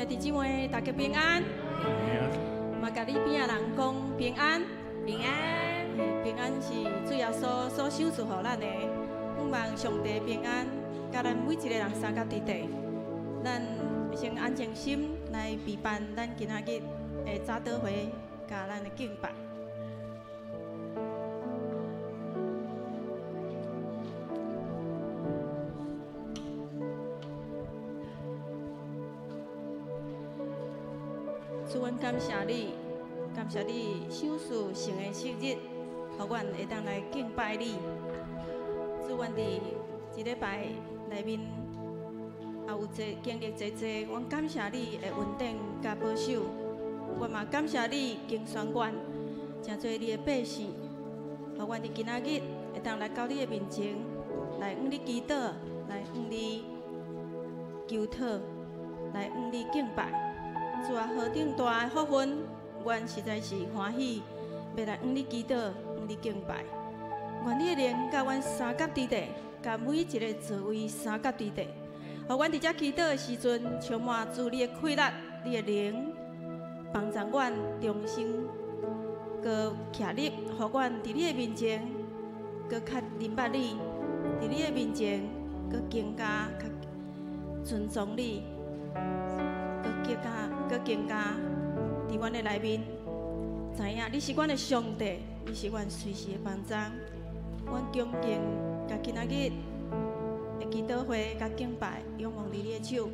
弟姊妹，大家平安。嘛，甲你边仔人讲平安，平安。平安是主耶稣所赏赐予咱的。盼望上帝平安，甲咱每一个人三甲伫地。咱先安静心来陪伴咱今仔日的早祷会，甲咱的敬拜。 主，阮感谢你，感谢你赏赐成的昔日，互阮会当来敬拜你。主，阮伫一礼拜内面也有经历济，阮感谢你的稳定甲保守。阮嘛感谢你经选阮，诚侪你的百姓，互阮伫今仔日会当来到你的面前，来向你祈祷，来向你求讨，来向你敬拜。 主啊，何等大的福分，阮实在是欢喜，要来向你祈祷，向你敬拜。愿你的灵甲阮三甲伫地，甲每一个座位三甲伫地，互阮伫遮祈祷的时阵，充满主你的快乐，你的灵帮助阮重新搁徛立，互阮伫你的面前搁较明白你，伫你的面前搁更加较尊重你。 搁更加伫阮的内面，知影你是阮的上帝，你是阮随时的帮助。阮恭敬甲今仔日的祈祷会甲敬拜，仰望你的手，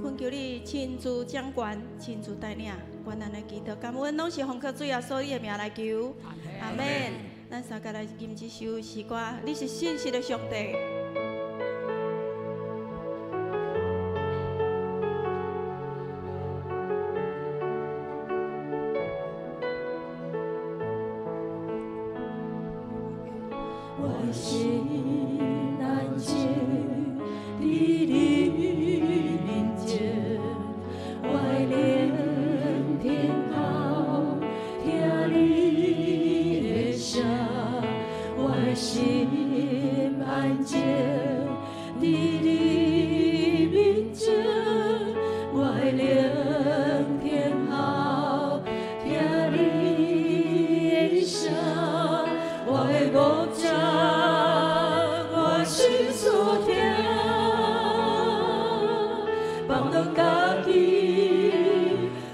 恳求你亲自掌管，亲自带领。阮咱的祈祷感恩，拢是奉靠主耶稣你的名来求，阿门。咱三个来吟一首诗歌，你是信实的上帝。 我心安静，伫你面前，我聆听好，听你的声。我心安静，伫你面前，我聆听好，听你的声。我的牧者。 我心所听，放任家己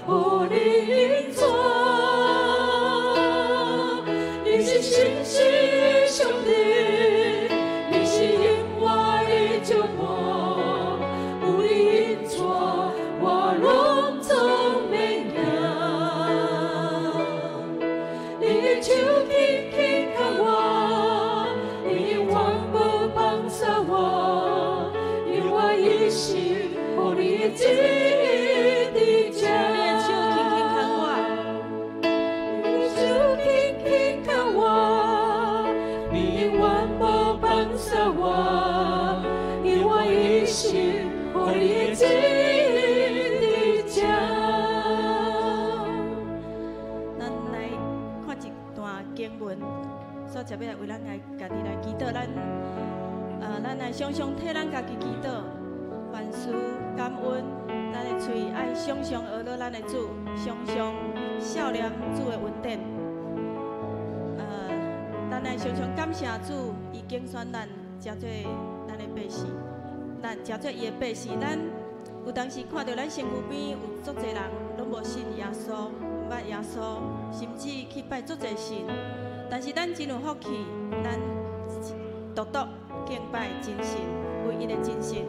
有你引带。你是信实的上帝，你是永远的照顾，有你引带，我拢总免惊。你的手轻轻靠我。 是，互你的旨意伫遮。你的手轻轻靠我，你永远无放下我，永远一生，互你的旨意伫遮。咱来看一段经文，所接要为咱来家己来祈祷，咱来常常替咱家己祈祷。 凡事感恩，咱的嘴爱常常学乐咱的主，常常笑念主的恩典。咱来常常感谢主，伊拣选咱，真做咱的百姓，咱真做伊的百姓。咱有当时看到咱身躯边有足侪人拢无信耶稣，毋捌耶稣，甚至去拜足侪神。但是咱真有福气，咱独独敬拜真神，唯一的真神。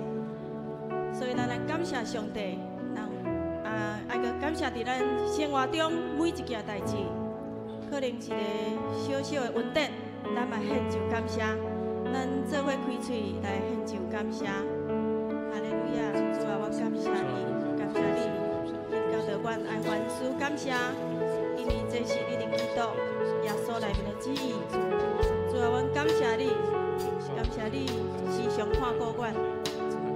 所以咱来感谢上帝，爱个感谢伫咱生活中每一件代志，可能一个小小的恩典，咱嘛献上感谢。咱做伙开嘴来献上感谢。哈利路亚，主啊，我感谢你，感谢你，你教导阮爱凡事感谢，因为这是你的基督耶稣内面的旨意。主啊，阮感谢你，感谢你时常看顾阮，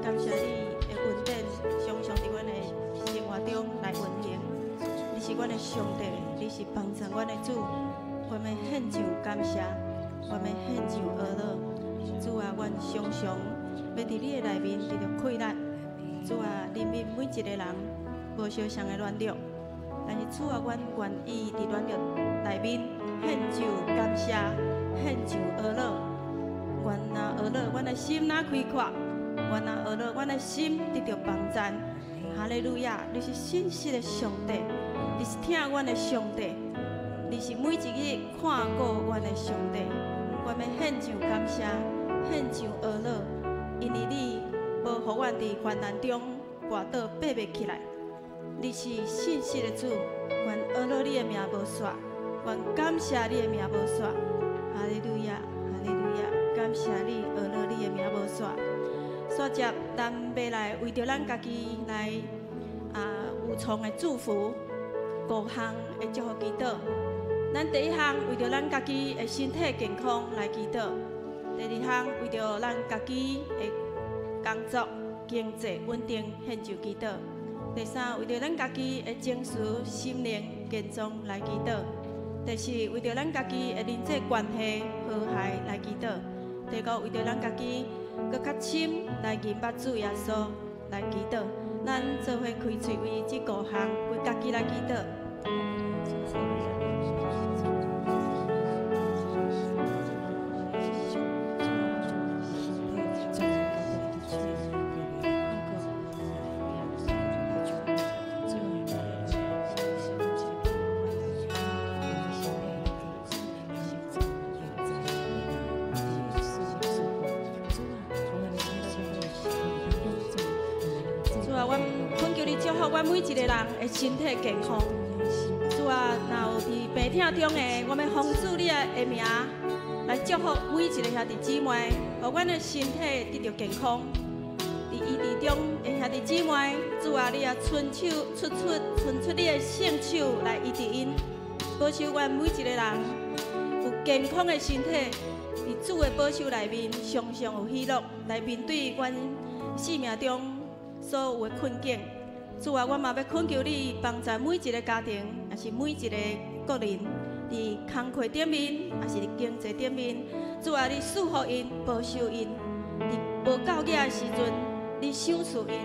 感谢你。 恩典常常伫阮的生活中来运行，你是阮的上帝，你是帮助阮的主，我们献上感谢，我们献上阿乐。主啊，阮常常要伫你的内面得到快乐。主啊，怜悯每一个人，无相像的软弱，但是主啊，阮愿意伫软弱内面献上感谢，献上俄乐。愿那俄乐，阮的心哪开阔；愿那俄乐，阮的心得到帮助。哈利路亚！你是信实的上帝，你是听阮的上帝，你是每一日看顾阮的上帝。阮要献上感谢，献上俄乐，因为你无互阮伫患难中跋倒爬袂起来。你是信实的主，愿俄乐你的名无煞，愿感谢你的名无煞。哈利路亚，哈利路亚！感谢你，俄乐你的名无煞。煞接咱要来为着咱家己来有创的祝福，5项的祝福祈祷。咱第一项为着咱家己的身体健康来祈祷；第二项为着咱家己的工作经济稳定献上祈祷；第三为着咱家己的情绪心灵健壮来祈祷；第四为着咱家己的人际关系和谐来祈祷；第五为着咱家己搁较深来认捌主耶稣来祈祷。咱做伙开嘴为这5项为家己来祈祷。阮每一个人的身体健康，主啊，若有伫病痛中的，我们奉主你的名来祝福每一个兄弟姊妹，互阮的身体得到健康。伫医治中的兄弟姊妹，主啊，你也伸出你的圣手来医治因，保守阮每一个人有健康的身体，伫主的保守内面，常常有喜乐来面对阮生命中所有的困境。主啊，我嘛要恳求你帮助每一个家庭，也是每一个个人，伫工课顶面，也是伫经济顶面。主啊，你祝福因，保守因，伫无够额的时阵，你赏赐因，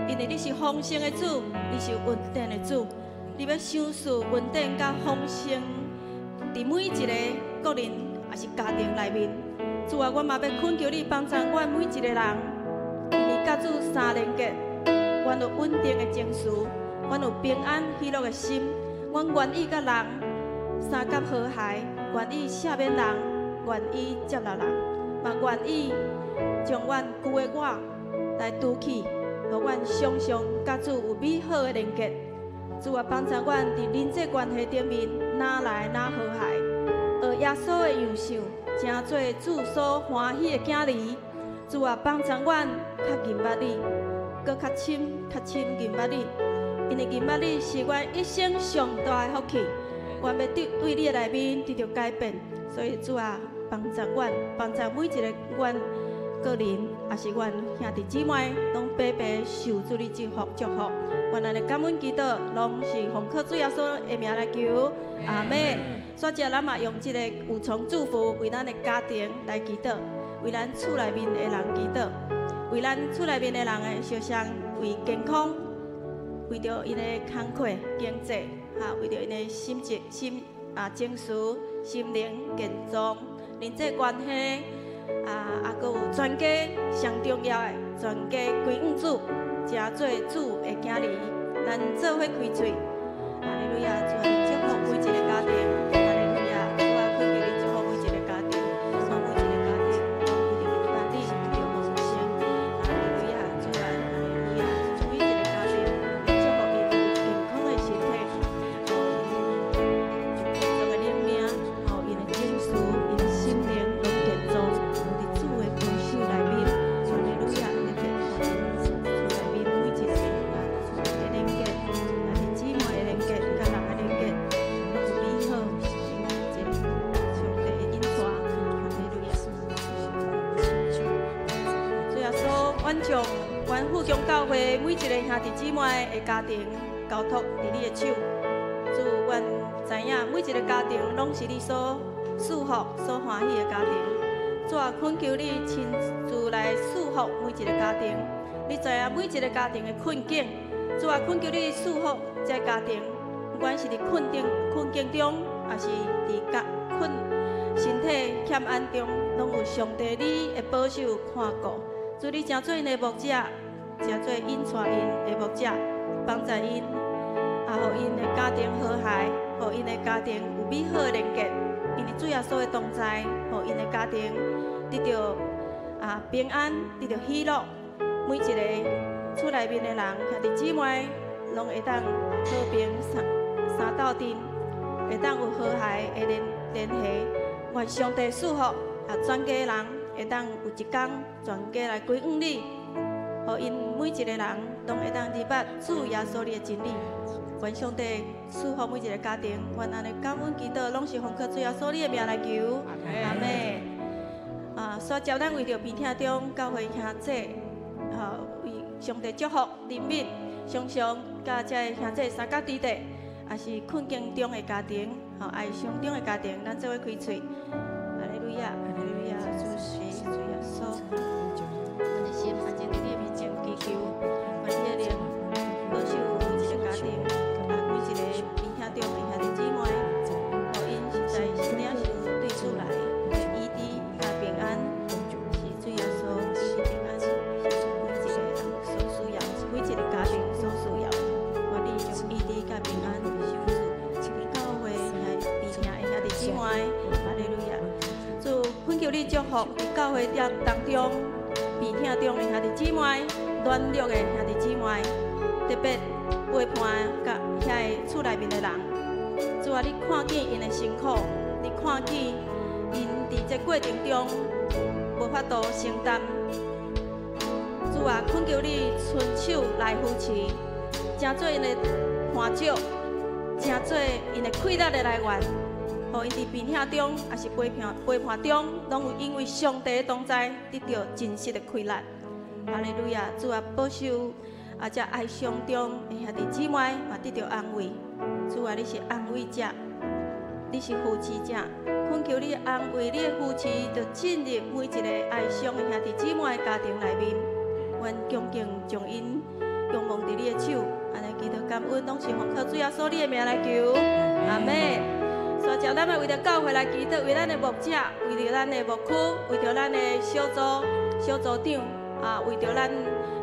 因为你是丰盛的主，你是稳定的主，你要赏赐稳定甲丰盛，伫每一个个人也是家庭内面。主啊，我嘛要恳求你帮助阮每一个人，因为甲主相连结。阮有稳定的情绪，阮有平安喜乐的心，阮愿意甲人三甲和谐，愿意赦免人，愿意接纳人，嘛愿意将阮旧的我来除去，互阮常常甲主有美好的连结。主啊，帮助阮伫人际关系顶面哪来哪和谐，学耶稣的样式，成做主所欢喜的囝儿。主啊，帮助阮较认捌你。搁较深认捌你，因为认捌你是阮一生上大的福气。我要对你的内面得到改变，所以主啊，帮助阮，帮助每一个阮个人，也是阮兄弟姊妹，拢白白受主你祝福。阮安尼感恩祈祷，拢是奉靠主耶稣的名来求，阿门。煞接咱嘛用这个有从祝福为咱的家庭来祈祷，为咱厝内面的人祈祷。为咱厝内面的人的烧香，为健康，为着因的工课、经济，为着因的情绪、心灵健壮、人际关系，搁有全家上重要的，全家归向主，成做主的囝儿，咱做伙开嘴，哈利路亚，主啊，祝福每一个家庭，哈利路亚，主啊，恳求你祝福每一个家庭，每一个家庭，一定把你得到丰盛。将阮富强教会每一个兄弟姊妹的家庭交托伫你的手，主，阮知影每一个家庭拢是你所祝福、所欢喜的家庭。主啊，恳求你亲自来祝福每一个家庭。你知影每一个家庭的困境，主啊，恳求你赐福这家庭，不管是伫困境中，还是伫身体欠安中，拢有上帝你的保守看顾。主你诚做因的牧者，诚做引带因的牧者，帮助因，互因的家庭和谐，互因的家庭有美好的连结。因为主耶稣的同在，互因的家庭得到平安，得到喜乐。每一个厝内面的人，兄弟姊妹，拢会当和平三斗阵，会当有和谐的联系。愿上帝赐福，全家人会当有一天全家来归向你，互因每一个人拢会当明白主耶稣你的真理。愿上帝赐福每一个家庭，愿安尼感恩祈祷，拢是奉靠主耶稣你的名来求，阿门。所以，咱为着边厅中教会兄姐，为上帝祝福怜悯，常常甲这兄姐三角地带，也是困境中的家庭，爱伤中的家庭，咱做伙开嘴，哈利路亚，哈利路亚，主是主耶稣，我的心安静伫你的面前祈求，愿你的灵保守每一个家庭，每一个边厅中的兄弟姊妹，互因实在是领受对主来的医治甲平安，是主耶稣伊的平安，是每一个人所需要，每一个家庭所需要，愿你将医治甲平安收住，教会边厅的兄弟姊妹，哈利路亚。主恳求你祝福教会当中边厅中的兄弟姊妹，软弱的兄弟姊妹，特别陪伴甲遐个厝内面的人。主啊，你看见因的辛苦，你看见因伫这过程中无法度承担。主啊，恳求你伸手来扶持，诚做因的伴照，诚做因的快乐的来源。互因伫边厅中，也是陪伴中，拢有因为上帝的同在，得到真实的快乐。哈利路亚！主啊，保守这哀伤中的兄弟姊妹，嘛得到安慰。主啊，你是安慰者，你是扶持者，恳求你安慰你的扶持，就进入每一个哀伤的兄弟姊妹的家庭内面。愿恭敬将因仰望伫你的手，安尼祈祷感恩，拢是奉靠主耶稣你的名来求，阿门。所以，咱们为着教会来祈祷，为咱的牧者，为着咱的牧区，为着咱的小组长，为着咱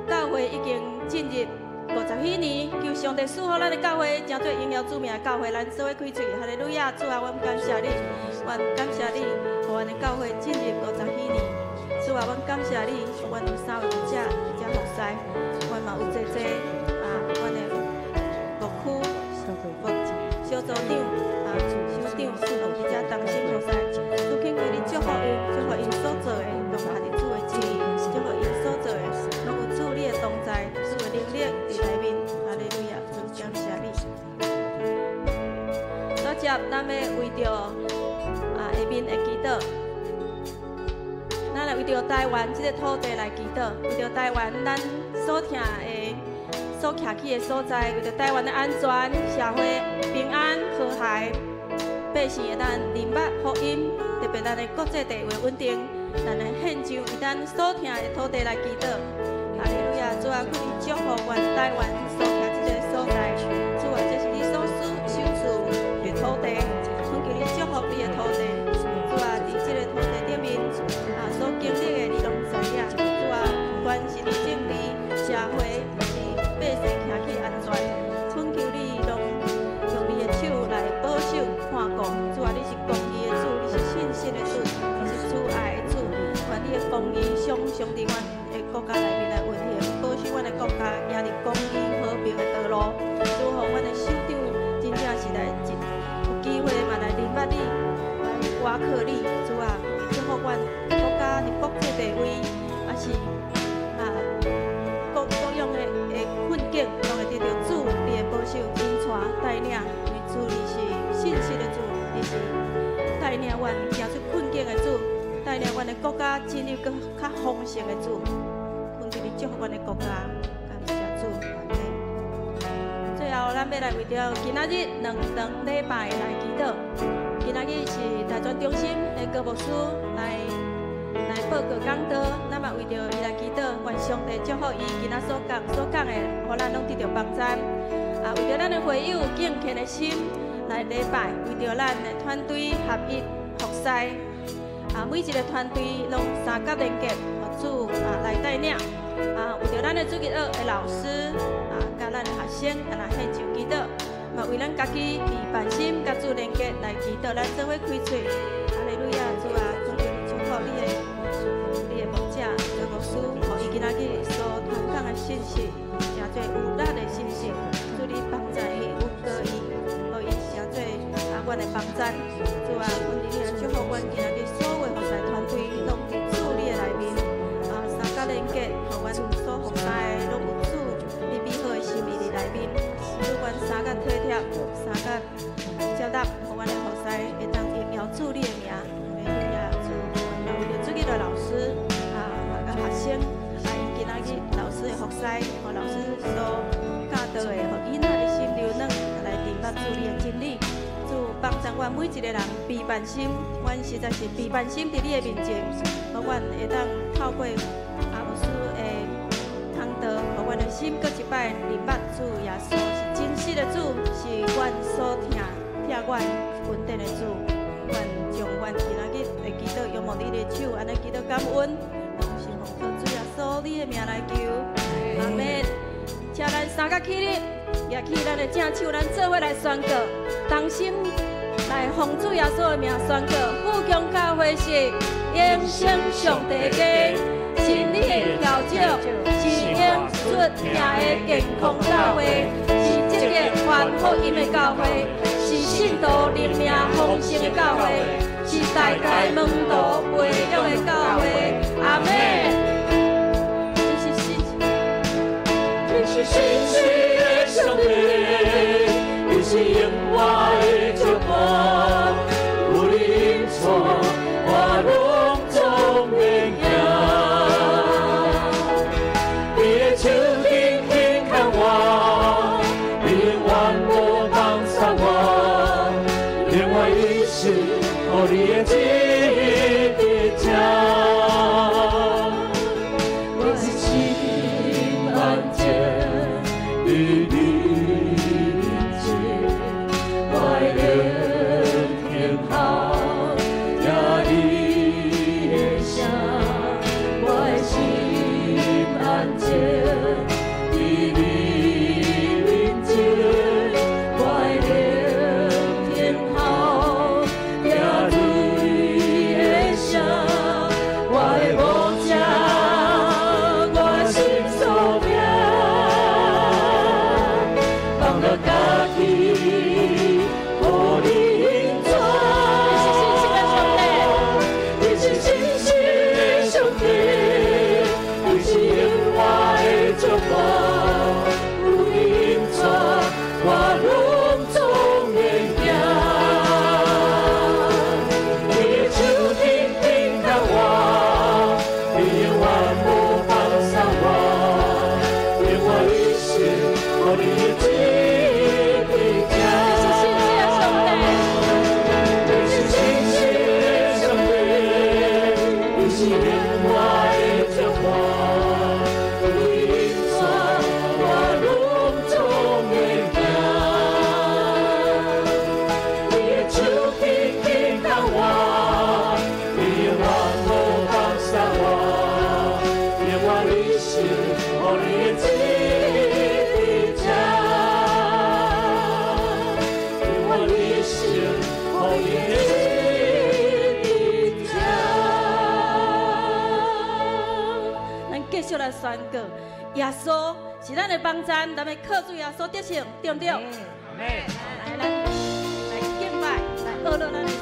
教会已经进入50许年，求上帝赐福咱的教会，诚做荣耀主名的教会，咱做伙开嘴，哈利路亚！主啊，我们感谢你，我感谢你，互阮的教会进入50许年。主啊，我们感谢你，阮有3位牧者，一只服侍，阮嘛有济阮的牧区、小组长。长，有一只同心服侍，主恳求你祝福因所做的，拢下伫主的旨意，祝福因所做的，拢有主你的同在，主的能力伫内面。哈利路亚，主感谢你。所接咱要为着下面的祈祷，咱来为着台湾这个土地来祈祷，为着台湾咱所听的、所徛起的所在，为着台湾的安全、社会平安、和谐。百姓会当明白福音，特别咱的国际地位稳定，咱的献上为咱所听的土地来祈祷。哈利路亚！主啊，求你祝福阮台湾所徛这个所在。主啊，这是你所手术的土地，恳求你祝福你的土地。主啊，伫这个土地顶面所经历的你拢知影。主啊，不管是你政治、社会，还是百姓徛起安全，恳求你拢用你的手来保守。看顾，主啊，你是公义的主，你是信实的主，你是主爱的主。愿你的公义上伫阮的国家内面来运行，保守阮的国家行入公义和平的道路。祝福阮的首长，真正是来有机会嘛来明白你，来挖靠你。主啊，祝福阮国家的国际地位，也是各样的困境，拢会得到主你的保守、引带、带领。主你是信实的主，你是带领阮走出困境的主，带领阮的国家进入更较丰盛的主。恳求你祝福阮的国家，感谢主。最后，咱要来为着今仔日2堂礼拜来祈祷。今仔日是大专中心的高牧师来报告讲道，咱嘛为着伊来祈祷。愿上帝祝福伊今仔所讲的，互咱拢得到帮助。为着咱的会友敬虔的心来礼拜，为着咱的团队合一服侍。每一个团队拢三角连结，互主来带领。为着咱的主日学的老师甲咱的学生，献上祈祷。为咱家己以办心甲主连结来祈祷，咱做伙开嘴。哈利路亚，主啊，总是祝福你的牧者、牧师，互伊今仔日所传讲的信息，诚侪有力的信息，主你帮助伊，有过伊，互伊诚侪阮的帮助。主啊，阮伫你来祝福阮今仔日所有服侍团队，拢伫主你的内面，三角连结，互阮所服侍的拢有主你美好的心意伫内面。主，阮三角体贴，三角接纳，互阮的服侍会当荣耀主你的名。哈利路亚，主，为着主日的老师甲学生，因今仔日老师的服侍，互老师所教导的，互囡仔的心流软，来明白主你的真理。主帮助阮每一个人悲办心，阮实在是悲办心伫你的面前，互阮会当透过牧师的通道，互阮的心搁一摆明白主耶稣是真实的主，是阮所听阮恩典的主。愿将阮今仔日的祈祷仰望你的手，安尼祈祷感恩，拢是奉靠主耶稣你的名来求，阿门。请咱三角起立，举起咱的正手，咱做伙来宣告，同心来奉主耶稣的名宣告：富强教会是永生上帝家，真理的调酒，是永出名的健康教会，是积极传福音的教会，是信徒灵命丰盛的教会，是代代门徒培育的教会。阿门。是信实的上帝，你是永远的祝福，有你引带，我拢总会行。你的手轻轻牵我，你永远无放松我，令我一世予你的旨意伫这。我是心安静。你面前，我的天后也你的声，我的心安静。你面前，我的天后也你的声，我的牧者，我的心所命。家己，互你引带。你是真实的上帝，你是永远的祝福，有你引带，我拢总会行。你的手轻轻牵我，你永远无放松我，令我一世互你的旨意。就来宣告，耶稣是咱的帮助，咱要靠主耶稣得胜，对不对？来，咱来敬拜，来学乐咱的主。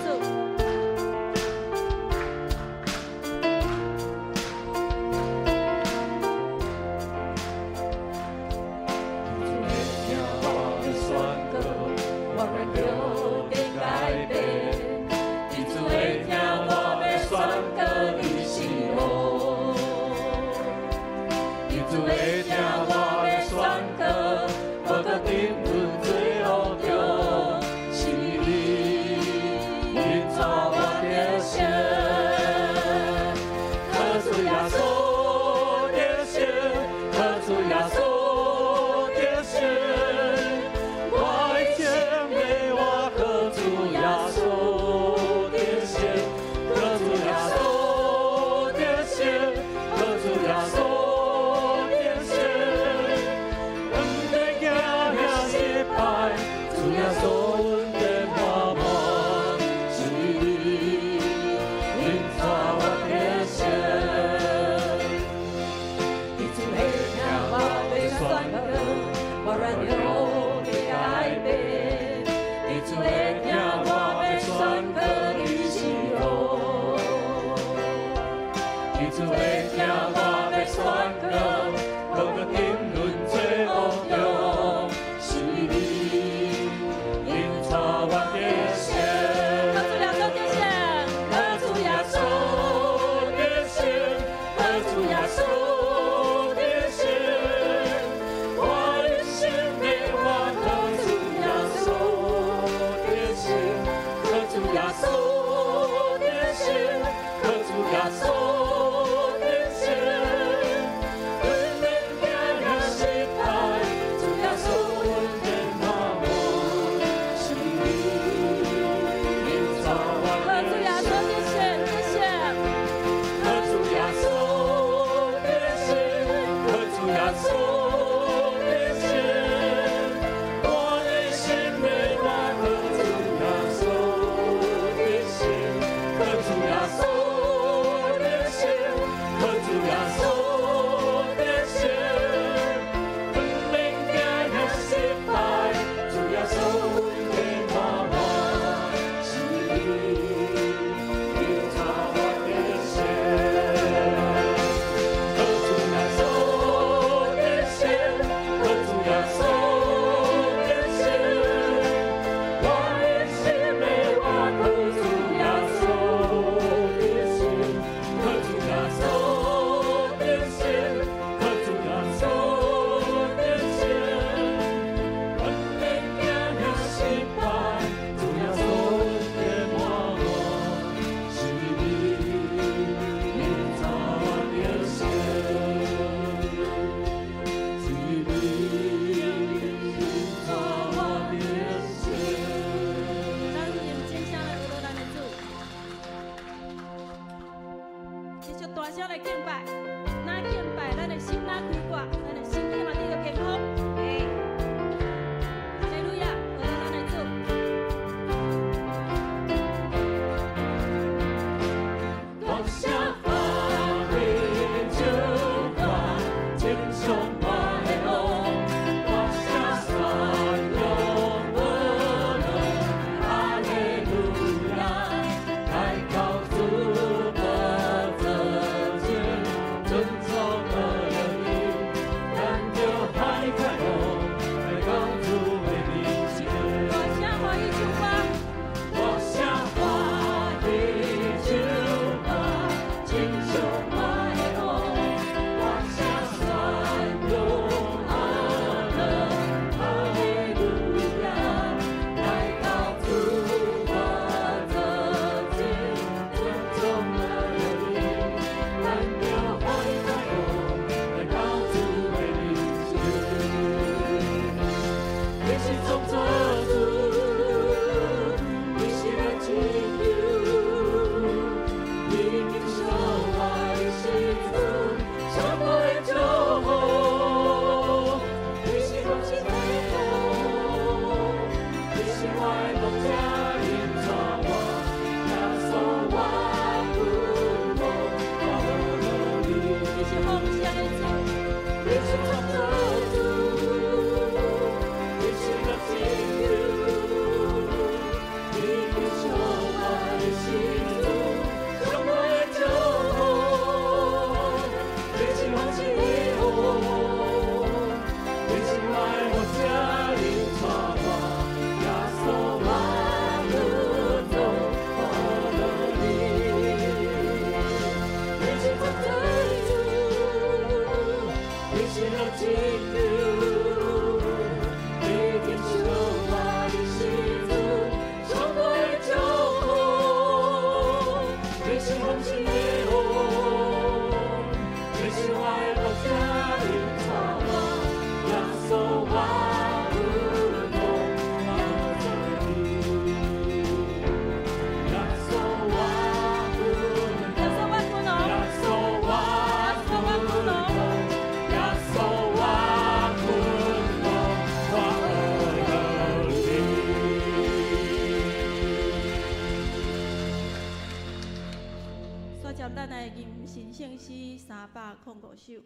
305首。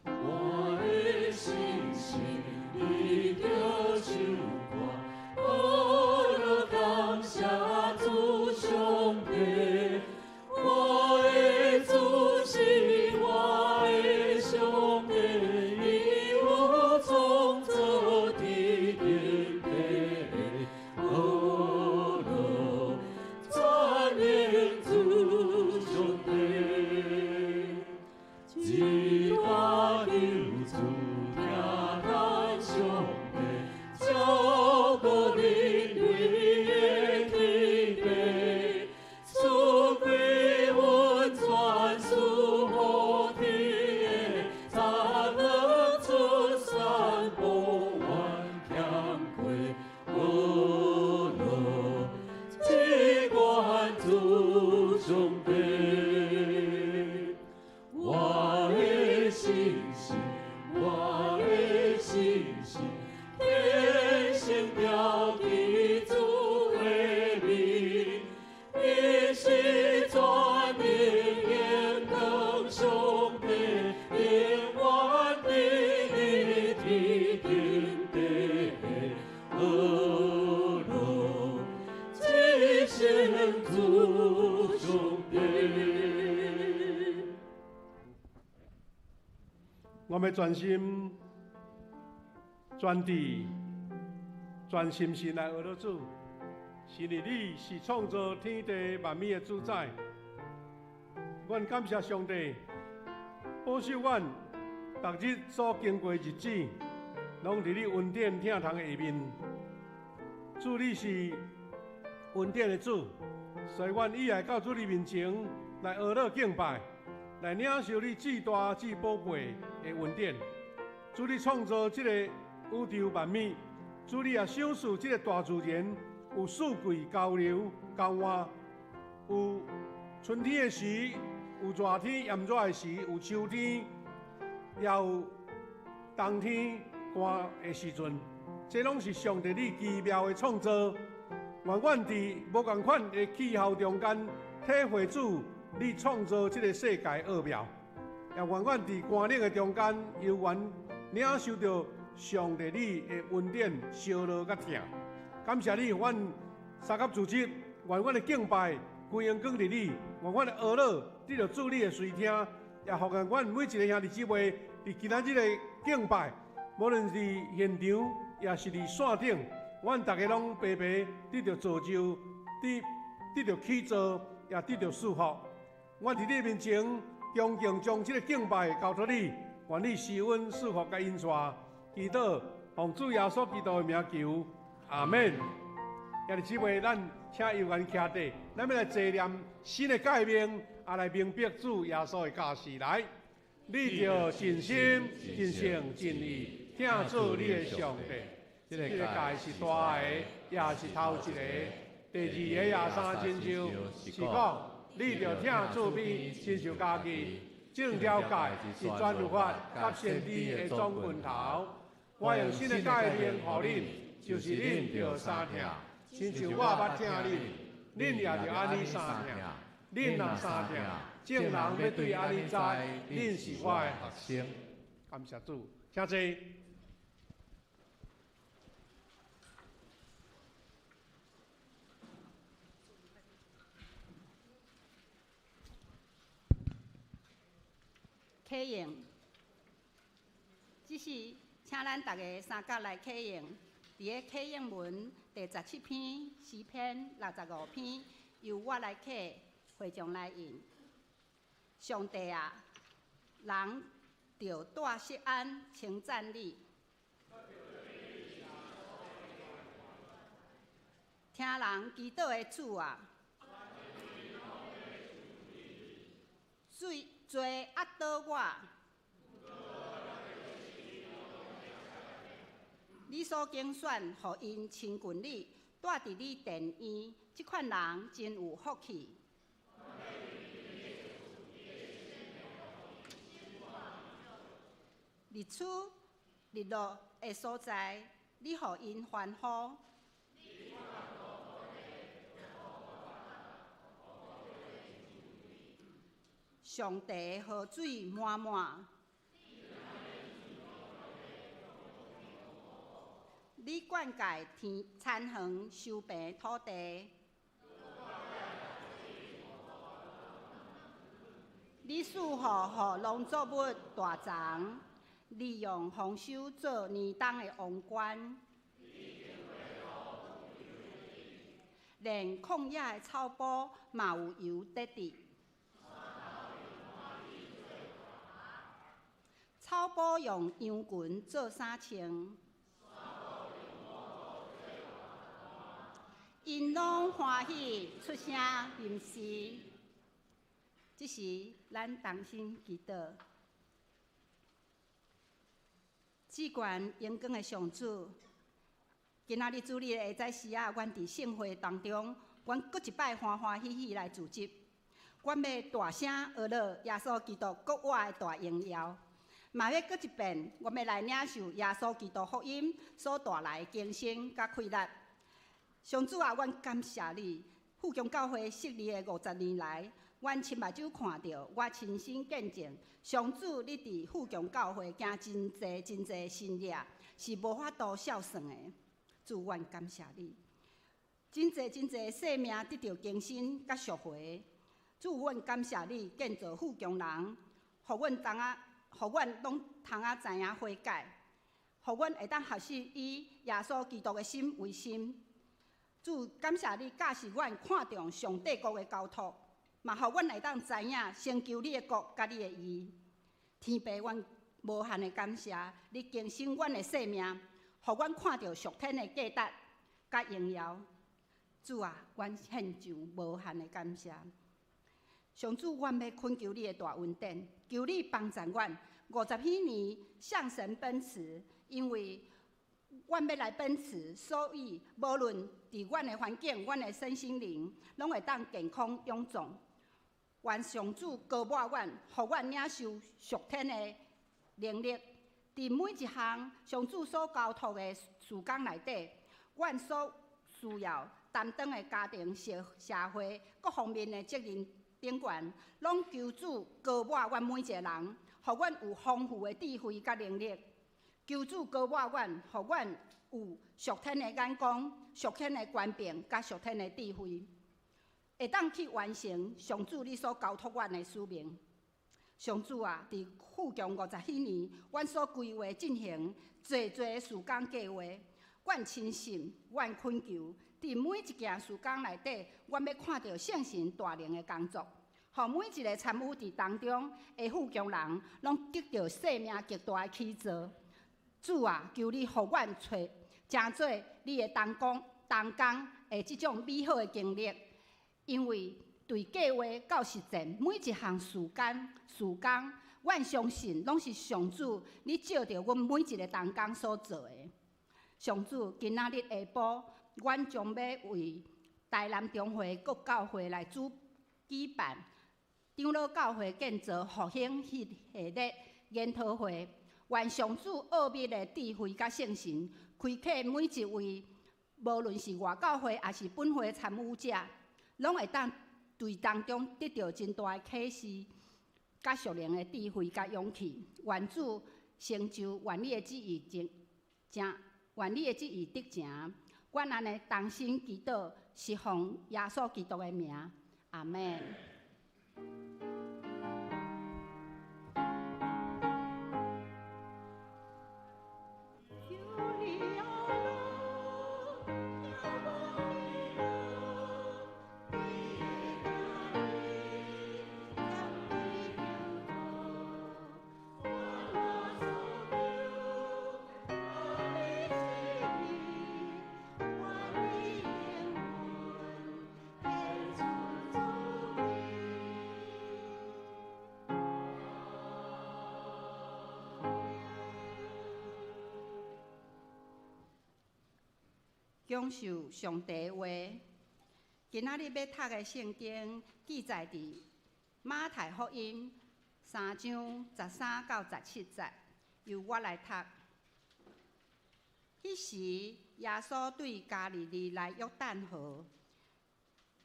我的心是你的手歌。我们专心、专注、专心心来学了主。是你是创造天地万物的主宰。阮感谢上帝，保守阮逐日所经过的日子，拢伫你恩典疼痛的下面。主，你是恩典的主，所以阮以来到主你面前来学了敬拜，来领受你至大至宝贝的恩典。主，你创造这个宇宙万物，主，你也赏赐这个大自然。有四季交流交换，有春天的时，有热天炎热的时，有秋天，也有冬天寒的时阵。这拢是上帝你奇妙的创造。愿阮伫无共款的气候中间，体会主你创造这个世界奥妙；也愿阮伫寒冷的中间，又领受到上帝你的恩典，烧热甲疼。感谢你，阮三甲主日，愿阮的敬拜归荣光伫你，愿阮的学乐得到主你的垂听，也互阮每一个兄弟姊妹伫今仔日的敬拜，无论是现场也是伫线顶，阮大家拢白白得到造就，得到起造，也得到祝福。阮伫你面前恭敬将这个敬拜交托你，愿你施恩赐福甲恩赐，祈祷奉主耶稣基督的名求。阿门。兄弟姊妹，咱请有缘徛底，咱要来纪念新的诫命，也来明白主耶稣的教示。来，你着尽心、尽性、尽意听主你的上帝。这个诫是大个，也是头一个。第二个也三亲像，是讲你着听主命，亲像家己。正条诫是全律法甲先知的总拳头。我用新的诫命予恁。就是恁着三听，亲像我捌听恁，恁也着安尼三听。恁若三听，众人要对安尼知，恁是我的学生。感谢主，请坐。启用，只是请咱大家三角来启用。伫个启应文第17篇诗篇65篇，由我来启，会众来引。上帝啊，人着大錫安称赞你，听人祈祷的主啊，罪压倒我。你所拣选，互因亲近你，住伫你殿院，即款人真有福气。日出日落的所在，你互因欢呼。上帝河水满满。你灌溉天田园，收平土地。你赐予农作物大长，利用丰收做年冬的王冠。连旷野的草埔嘛有油得滴。草埔用羊群做衫穿。因拢欢喜出声吟诗，这是咱同心祈祷。至悬荣光的上主，今仔日主日的下早时啊，阮伫盛会当中，阮搁一摆欢欢喜喜来聚集，阮要大声学乐耶稣基督国我的大荣耀，嘛要搁一遍，阮要来领受耶稣基督福音所带来的更新甲快乐。上主啊，阮感谢你，富强教会设立的50年来，阮亲目睭看到，我亲身见证，上主你伫富强教会行真侪新业，是无法度孝顺的。主，阮感谢你，真侪生命得到更新甲赎回。主，阮感谢你建造富强人，互阮互阮拢通知影悔改，互阮会当学习以耶稣基督的心为心。主，感谢你教示阮看重上帝国的交托，嘛互阮会当知影成就你的国甲你的义。天父，阮无限的感谢你更新阮的生命，互阮看到属天的价值甲荣耀。主啊，阮献上无限的感谢。上主，阮要恳求你的大恩典，求你帮助阮50许年向神奔驰，因为阮要来奔驰，所以无论伫阮的环境、阮的身心灵，拢会当健康勇壮。愿上主高抹阮，互阮领受属天的能力，伫每一项上主所交托的事工内底，阮所需要担当的家庭、社会各方面的责任顶悬，拢求主高抹阮每一个人，互阮有丰富的智慧甲能力。求主高抹阮，互阮有属天的眼光、属天的权柄甲属天的智慧，会当去完成上主你所交托阮的使命。上主啊，伫富强50许年，阮所规划进行侪的事工计划，阮亲信，阮恳求，伫每一件事工内底，阮要看到圣神大能的工作，互每一个参与伫当中的富强人，拢得到生命极大的起造。主啊，求你互阮成做你的同工的即种美好的经历，因为对计划到实践每一项事工，阮相信拢是上主你照着阮每一个同工所做的。上主，今仔日下晡，阮将要为台南中华国教会来举办长老教会建造复兴系列研讨会。愿上主奥秘的智慧甲圣神开启每一位，无论是外教会还是本会参与者，拢会当对当中得到真大的启示，甲属灵的智慧甲勇气。愿主成就愿你的旨意愿你的旨意得成。阮安尼同心祈祷，是奉耶稣基督的名，阿门。享受上帝的话，今仔日要读的圣经记载伫马太福音3章13到17节，由我来读。迄时，耶稣对加利利来约旦河，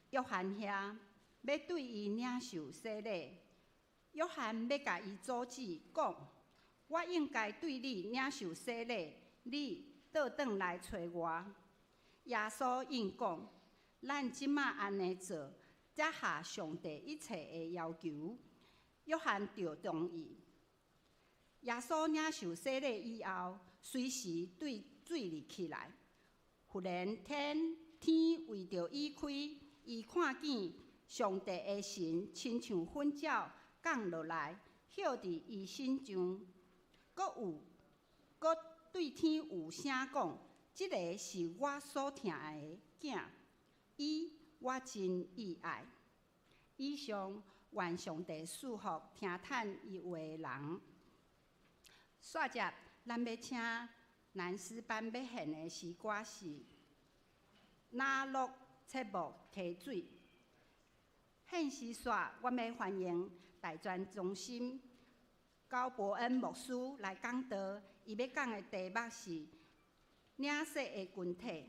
约翰遐要对伊领受洗礼。约翰要甲伊阻止，讲：我应该对你领受洗礼，你倒转来找我。耶稣应讲：咱即马安尼做，才合上帝一切的要求。约翰就同意。耶稣领受洗礼以后，随时对水里起来。忽然天为着伊开，伊看见上帝的神亲像粉鸟降落来，歇伫伊身上。搁对天有声讲：即个是我所疼的囝，伊我真意爱。以上愿上帝祝福听叹伊话的人。煞接，咱要请男诗班要献的诗歌是《哪落切莫溪水》。献诗煞，我要欢迎大专中心高伯恩牧师来讲道，伊要讲的题目是领洗的群体。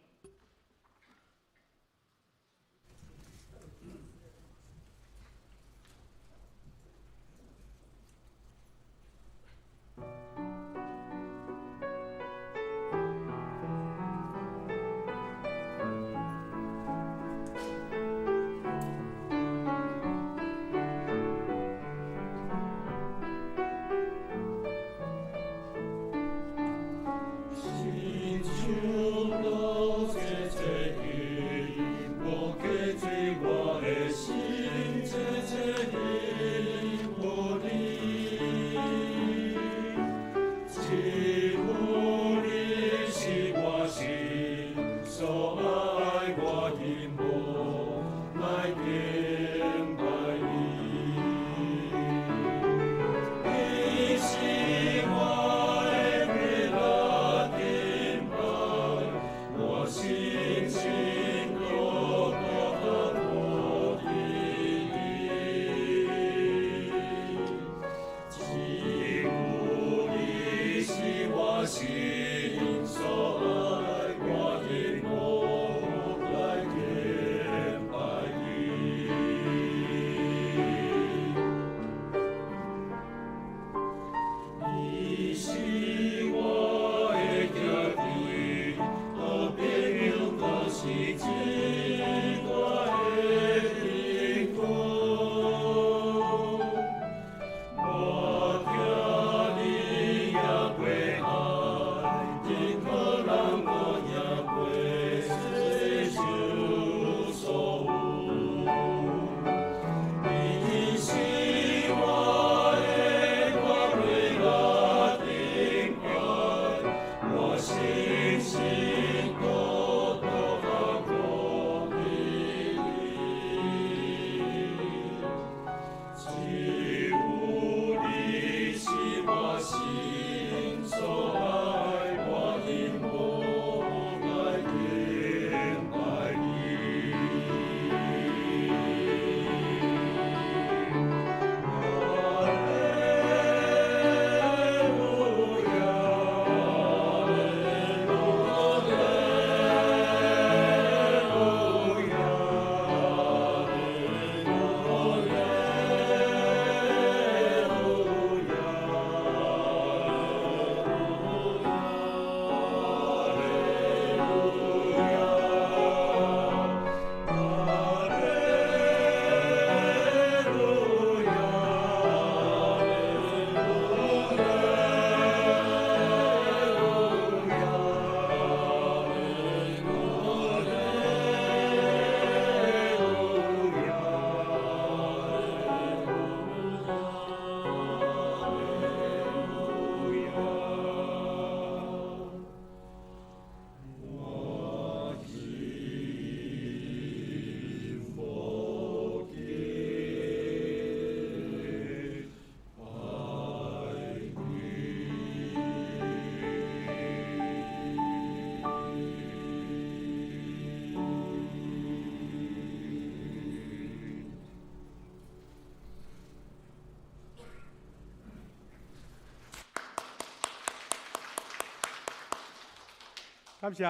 感谢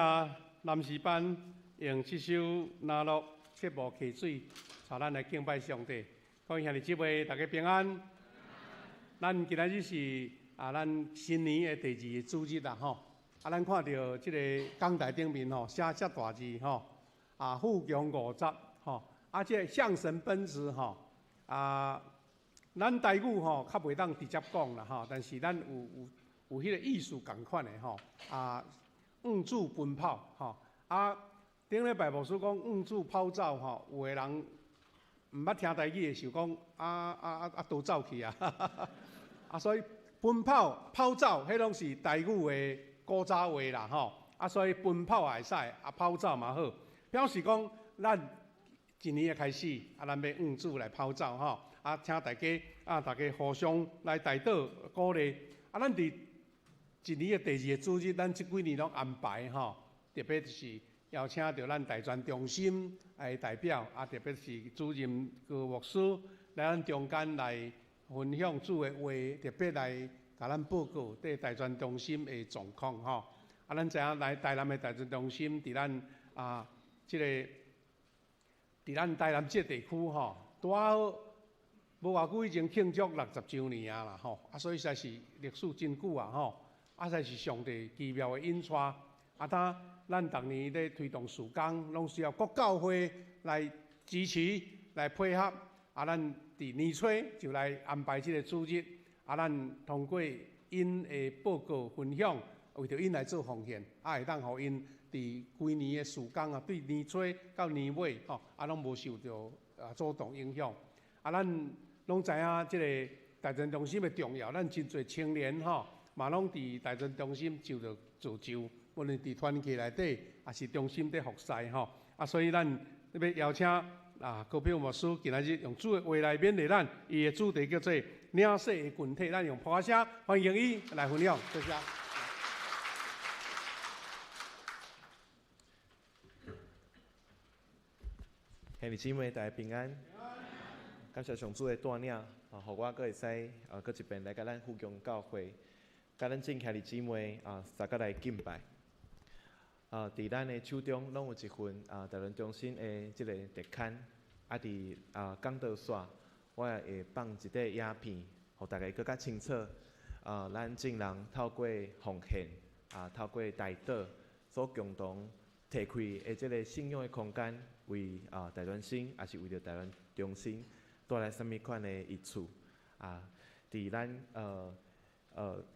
男士班用这首拿乐切莫溪水，带咱来敬拜上帝。各位兄弟姊妹，大家平安。咱今仔日是咱新年的第2个主日啦吼。咱看到这个讲台顶面吼写遮大字吼，富强50吼，这个向神奔驰吼，咱台语吼较袂当直接讲啦吼，但是咱有迄个意思共款的吼，往主奔跑吼，顶礼拜牧师讲往主跑走吼，有个人毋捌听台语的时候讲都走去啊，所以奔跑跑走，迄拢是台语的古早话啦吼，所以奔跑也会使，跑走嘛好，表示讲咱一年的开始，咱要往主来跑走吼，请大家互相来带导鼓励，咱伫一年的第2个主日，咱即几年拢安排吼，特别就是邀请到咱大专中心的代表，特别是主任高牧师来咱中间来分享主的话，特别来甲咱报告对大专中心的状况吼。咱知影来台南的大专中心，伫咱伫咱台南这地区吼，拄好无偌久已经庆祝60周年啊啦吼，所以实在是历史真久啊吼。实在是上帝奇妙的引带，咱逐年咧推动事工，拢需要各教会来支持、来配合。咱伫年初就来安排这个主日，咱通过因的报告分享，为着因来做奉献，会当互因伫规年的事工对年初到年尾吼，拢无受到主动影响。咱拢知影这个大专中心的重要，咱真侪青年吼。嘛，拢伫大专中心受到造就，无论伫团契内底，也是中心伫服侍吼。所以咱要邀请高平牧师今仔日用主的话来勉励咱，伊的主题叫做“领洗的群体”，咱用普声欢迎伊来分享，谢谢。兄弟姊妹，大家平安。感谢上主的带领，互我阁会使阁一遍来甲咱富强教会。甲咱正兄弟姊妹大家来敬拜。伫咱的手中拢有一份大专中心的即个特刊，伫讲道线，我也会放一块影片，互大家更较清楚。咱正人透过奉献，透过代祷所共同提开的即个信仰的空间，为大专生，也是为着大专中心带来什么款的益处？伫咱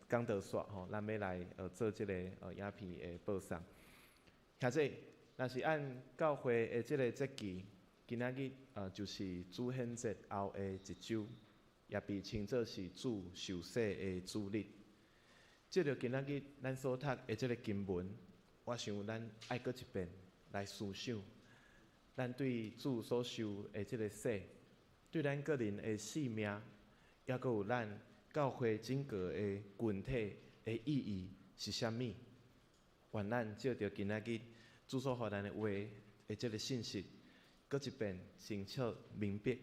讲道线吼，咱要来做即个影片的播送。或者，若是按教会的即个节期，今仔日就是主显节后的一周，也被称作是主受洗的主日。即着今仔日咱所读的即个经文，我想咱爱阁一遍来思想，咱对主所受的即个洗，对咱个人的性命，也阁有咱教会整个的群体的意义是啥物？愿咱照着今仔日主所予咱的话的这个信息，搁一遍清楚明白，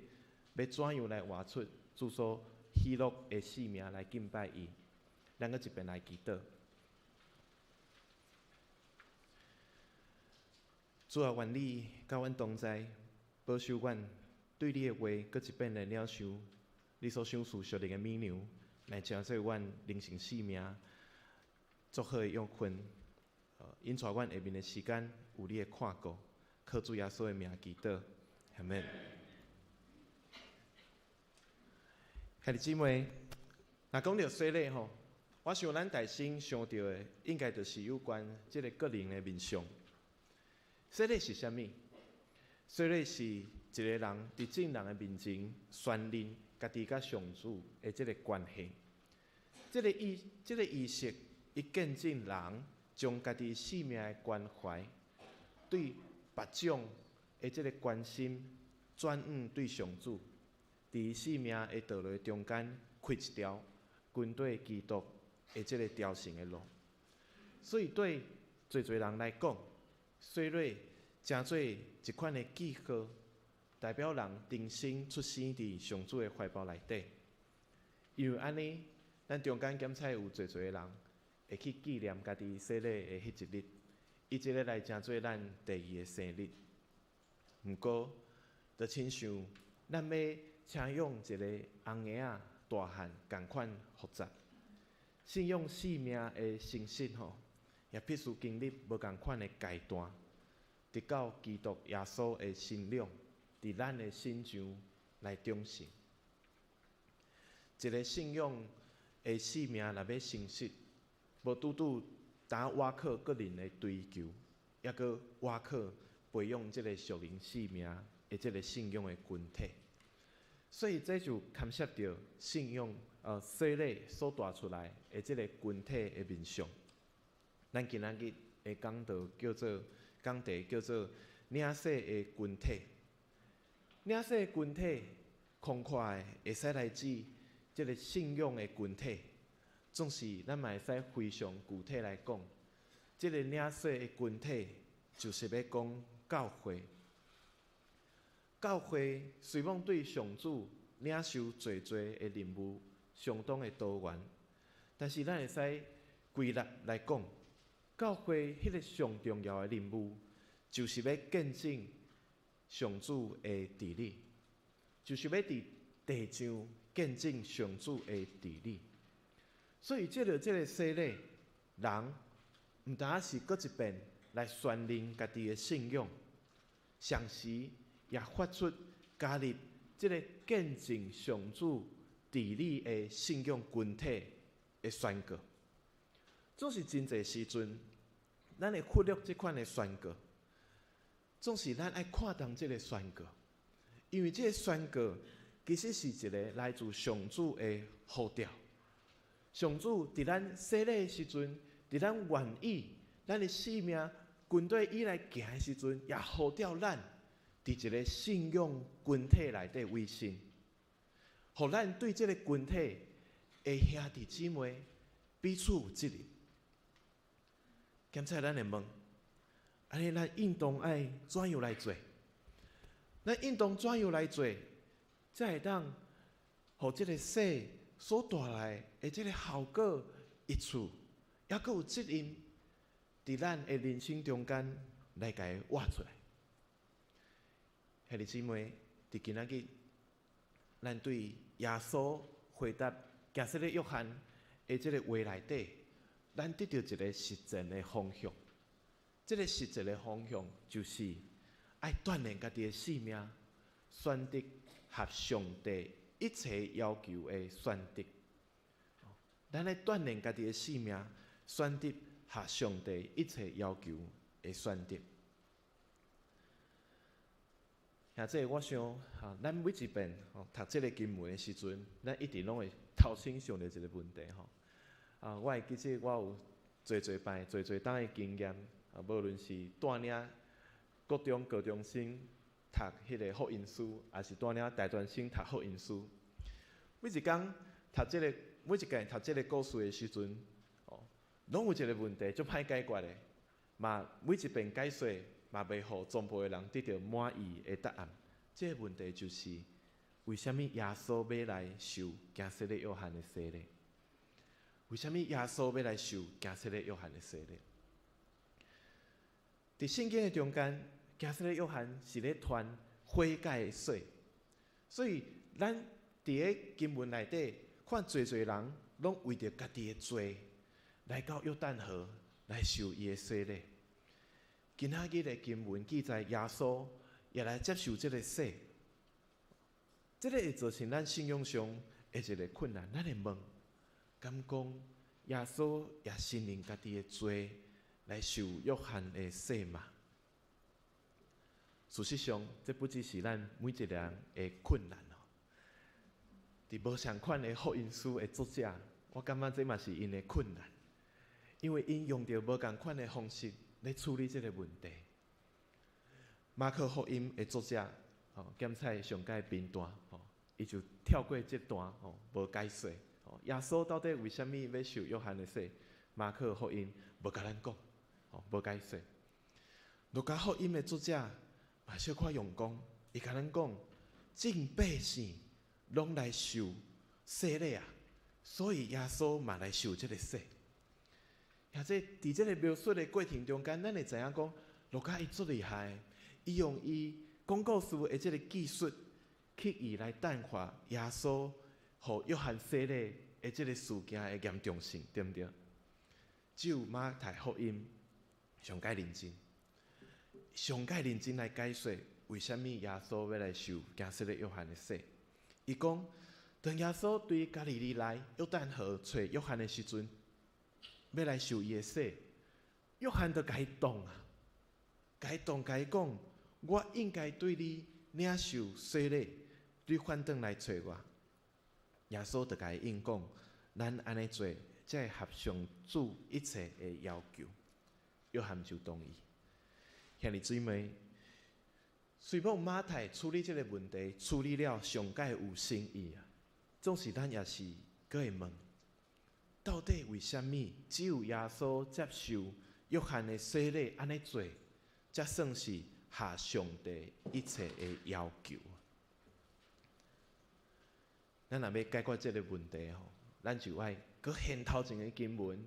要怎样来活出主所喜乐的性命来敬拜伊。咱搁一遍来祈祷。主啊，愿你甲阮同在，保守阮对你的话搁一遍来领受你所赏赐属灵的美粮。来成就阮灵性生命足好的养分，引带阮下面的时间有你的看顾，靠主耶稣的名祈祷，阿们。兄弟姊妹，若讲到洗礼吼，我想咱大心想到的，应该就是有关即个个人的面相。洗礼是啥物？洗礼是一个人伫众人的面前宣认家己甲上主的即个关系。这个仪式，伊见证人将家己生命的关怀，对别种的这个关心，转向对上主，伫生命的道路中间开一条军队基督的这个雕成的路。所以对侪人来讲，洗礼诚做一款的记号，代表人重新出生伫上主的怀抱内底。因为安尼，咱中间检测有侪人会去纪念家己洗礼的迄一日，伊即个来诚做咱第2个生日。毋过，就亲像咱要请用一个红婴仔大汉共款复杂，信仰生命的形式吼，也必须经历无共款的阶段，直到基督耶稣的身量伫咱的心上来忠实。一个信仰的生命若要成实，无拄打瓦克个人的追求，抑阁瓦克培养即个属灵生命的即个信仰的群体。所以这就牵涉到信仰洗礼所带出来的即个群体的面相。咱今仔日的讲题叫做领洗的群体。领洗的群体，konkr快的会使来指即个信仰的群体。总是咱嘛会使非常具体来讲，即个领洗的群体就是要讲教会。教会虽然对上主领受最多的任务相当的多元，但是咱会使归纳来讲，教会迄个上重要的任务，就是要见证上主的治理，就是要伫地上见证上主的治理。所以借着这个洗礼，人毋单是搁一遍来宣认家己的信仰，同时也发出加入这个见证上主治理的信仰群体的宣告。总是真侪时阵，咱会忽略这款的宣告，总是咱爱看重这个宣告，因为这个宣告其实是一个来自上主的呼召。上主伫咱洗礼的时阵，伫咱愿意咱的生命军队以来行的时阵，也呼召咱伫一个信仰群体内底为信，互咱对这个群体的兄弟姊妹彼此有责任。现在咱会问，安尼咱应当爱怎样来做？咱应当怎样来做，才会当互这个洗所带来的这个效果益处，也阁有责任伫咱的人生中间来甲伊挖出来。兄弟姊妹，伫今仔日，咱对耶稣回答假设咧约翰的这个话内底，咱得到一个实践的方向。这个实践的方向就是爱锻炼家己的生命，选择合上帝一切要求的选择。咱来锻炼家己的生命，选择合上帝一切要求的选择。像这我想，咱每一遍读这个经文的时阵，咱一定拢会头先想到一个问题我会记得我有侪摆、侪当的经验，无论是带领各中高中生读迄个福音书，还是带领大专生读福音书。每一天读这个故事的时阵，拢有一个问题足歹解决的，嘛每一遍解说，嘛袂互全部的人得到满意的答案。这个问题就是，为什么耶稣要来受加洗咧约翰的洗礼？为什么耶稣要来受加洗咧约翰的洗礼？伫圣经的中间，加洗咧约翰是咧传悔改的水，所以咱伫个经文内底看侪人拢为着家己的罪来到约旦河来受伊的洗礼。今仔日的经文记载，耶稣也来接受这个洗，这个会造成咱信仰上的一个困难。咱会问，敢讲耶稣也承认家己的罪来受约翰的洗吗？事实上，这不只是咱每一个人的困难伫无相款的福音书的作者，我感觉这嘛是因的困难，因为因用着无共款的方式来处理这个问题。马可福音的作者，检采上界片段，伊就跳过这段，无解说。耶稣到底为什么要受约翰的洗？马可福音无甲咱讲，无解说。路加福音的作者嘛小可用功，伊甲咱讲，众百姓拢来受洗礼啊，所以耶稣嘛来受这个洗。或者伫这个描述的过程中间，咱会知影讲，路加伊足厉害，伊用伊讲故事的这个技术，去以来淡化耶稣和约翰洗礼的这个事件的严重性，对不对？只有马太福音上介认真，上介认真来解说为什么耶稣要来受加洗的约翰的洗。伊讲，当耶稣对加利利来约旦河找约翰的时阵，要来受伊的洗，约翰就甲伊动啊，甲伊讲，我应该对你领受洗礼，你反倒来找我。耶稣就甲伊应讲，咱安尼做，才会合上主一切的要求。约翰就同意。兄弟姊妹，虽然马太处理这个问题处理了上界有诚意啊，总是咱也是搁会问，到底为什么只有耶稣接受约翰的洗礼安尼做，才算是下上帝一切的要求？咱若要解决这个问题吼，咱就爱搁现头前的经文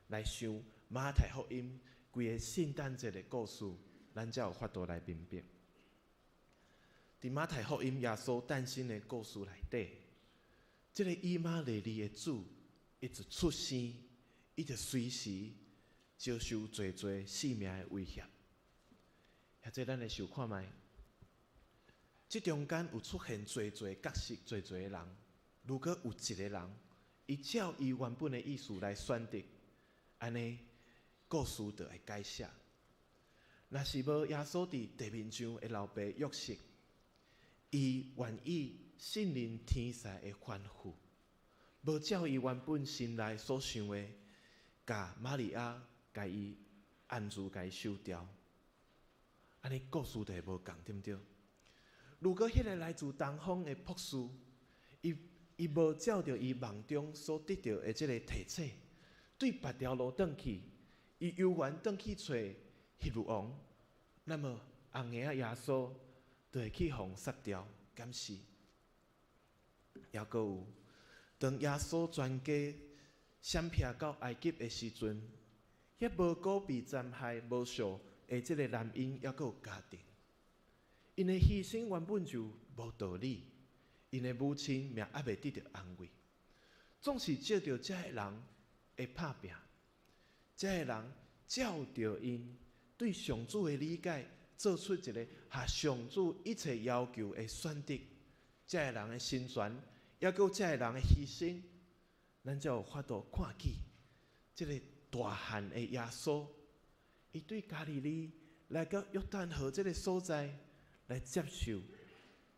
来想马太福音规个圣诞节的故事，咱才有法度来明白。伫马太福音耶稣诞生的故事内底，这个以马内利的主一直出生，一直随时接受侪侪性命的威胁。或者咱来想看卖，这中间有出现侪侪角色、侪侪的人。如果有一个人，伊照伊原本的意思来选择，安尼故事就会改写。若是无耶稣伫地面上的老爸约瑟，伊愿意信任天使的吩咐，无照伊原本心内所想的，甲玛利亚甲伊安住甲伊收掉，安尼故事就会无共，对不对？如果迄个来自东方的博士，伊无照着伊梦中所得到的这个提醒，对别条路转去，伊悠然转去找希律王，那么红爷仔耶稣就会去互杀掉，敢是？也搁有，当耶稣全家闪避到埃及的时阵，遐无辜被残害无数的这个男婴，也搁有家庭，因的牺牲原本就无道理。因的母亲命还未得到安慰，总是借着这个人会拍拼，这个人照着因对上主的理解，做出一个合上主一切要求的选择。这个人的心酸，也有这个人的牺牲，咱才有法度看见这个大汉的耶稣，伊对加利利来到约旦河这个所在来接受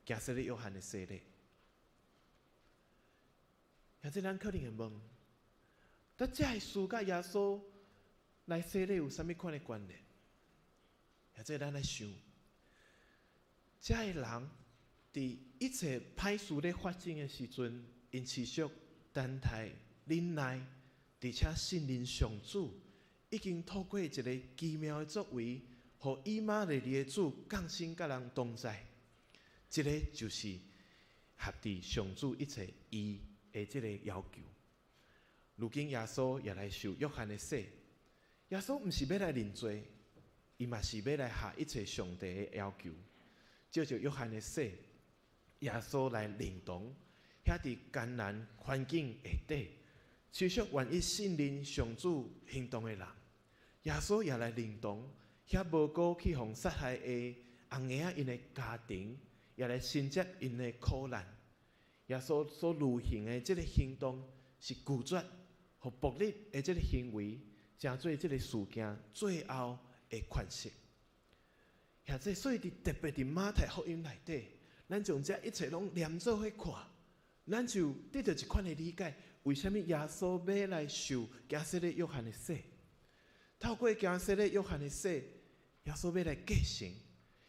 加洗利约翰的洗礼。或者咱可能会问，但这个事甲耶稣来洗礼有啥物款的关联？或者咱来想，这个人伫一切歹事咧发生的时阵，因持续等待、忍耐，而且信任上主，已经透过一个奇妙的作为，互以马内利的主降生甲人同在。这个就是合伫上主一切伊的这个要求。如今耶稣也来受约翰的洗，耶稣不是要来认罪，伊嘛是要来下一切上帝的要求。照着约翰的洗，耶稣来认同遐伫艰难环境下底，持续愿意信任上主行动的人。耶稣也来认同遐无辜去互杀害的红爷仔因的家庭，也来承接因的苦难。耶稣所履行的这个行动，是拒绝和暴力的这个行为，成做这个事件最后的诠释。或者所以特别伫马太福音内底，咱将这一切拢连做伙看，咱就得到一款的理解，为什么耶稣要来受加洗利约翰的洗？透过加洗利约翰的洗，耶稣要来继承，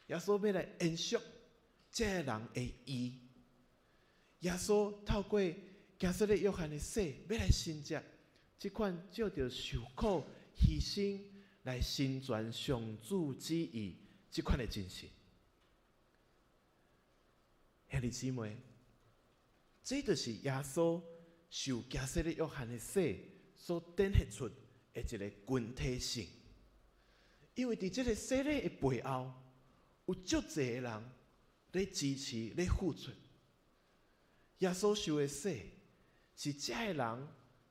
耶稣要来延续这个人的义。耶稣透过加洗利约翰的洗，要来承接这款照着受苦牺牲来伸传上主旨意这款的精神。兄弟姊妹，这就是耶稣受加洗利约翰的洗所展现出的一个群体性。因为伫即个洗礼的背后，有足侪个人咧支持、咧付出。耶稣受的洗，是遮个人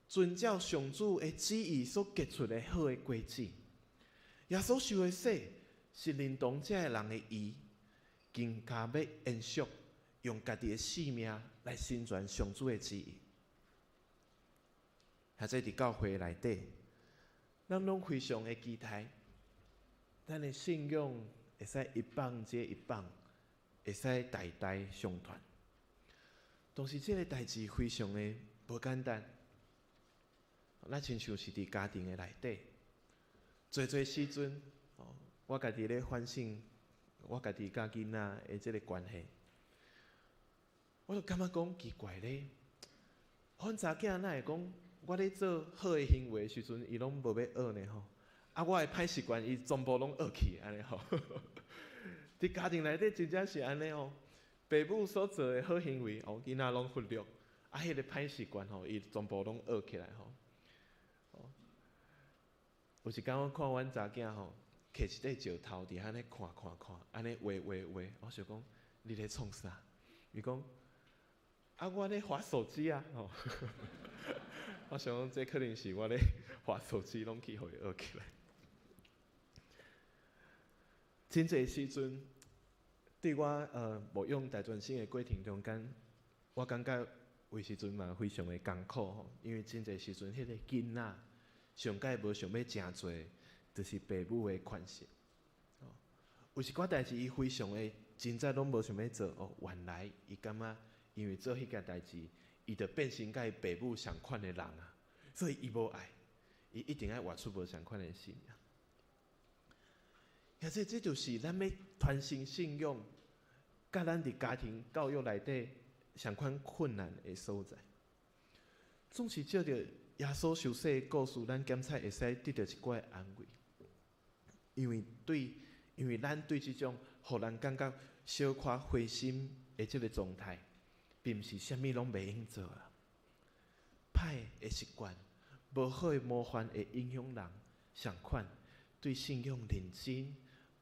遵照上主的旨意所结出的好的果子。耶稣受的洗，是认同遮个人的义，更加要延续用家己的性命来宣传上主的旨意。或者伫教会内底，咱拢非常的期待。咱的信仰会使一棒接一棒，会使代代相传。但是这个代志非常的无简单。咱亲像是伫家庭的内底，侪时阵，我家己咧反省我家己甲囡仔的这个关系，我就感觉讲奇怪咧。阮查囝哪会讲我咧做好的行为的时阵，伊拢无要学呢吼？啊，我的歹习惯，伊全部拢学去安尼吼。伫家庭内底真正是安尼吼，父母所做的好行为，囡仔拢忽略，啊，迄个歹习惯吼，伊全部拢学起来吼。有一天我看阮查囝吼，摕一块石头伫遐咧看，安尼画，我想讲你咧创啥？伊讲啊，我咧滑手机啊吼。我想讲这可能是我咧滑手机，拢去互伊学起来。真侪时阵，对我牧养大专生的过程中间，我感觉有时阵嘛非常的艰苦吼，因为真侪时阵，迄个囡仔上届无想要诚侪，就是父母的权势。有一寡代志，伊非常的真早拢无想要做，原来伊感觉因为做迄件代志，伊就变成甲伊父母相款的人啊，所以伊无爱，伊一定要活出无相款的性命。而且这就是咱要传承信仰，甲咱伫家庭教育内底上款困难的所在。总是借着耶稣受洗的故事，咱检测会使得到一寡安慰。因为咱对这种互人感觉小可灰心的这个状态，并毋是啥物拢袂用做啊。歹的习惯、无好的模范会影响人，相款对信仰认真。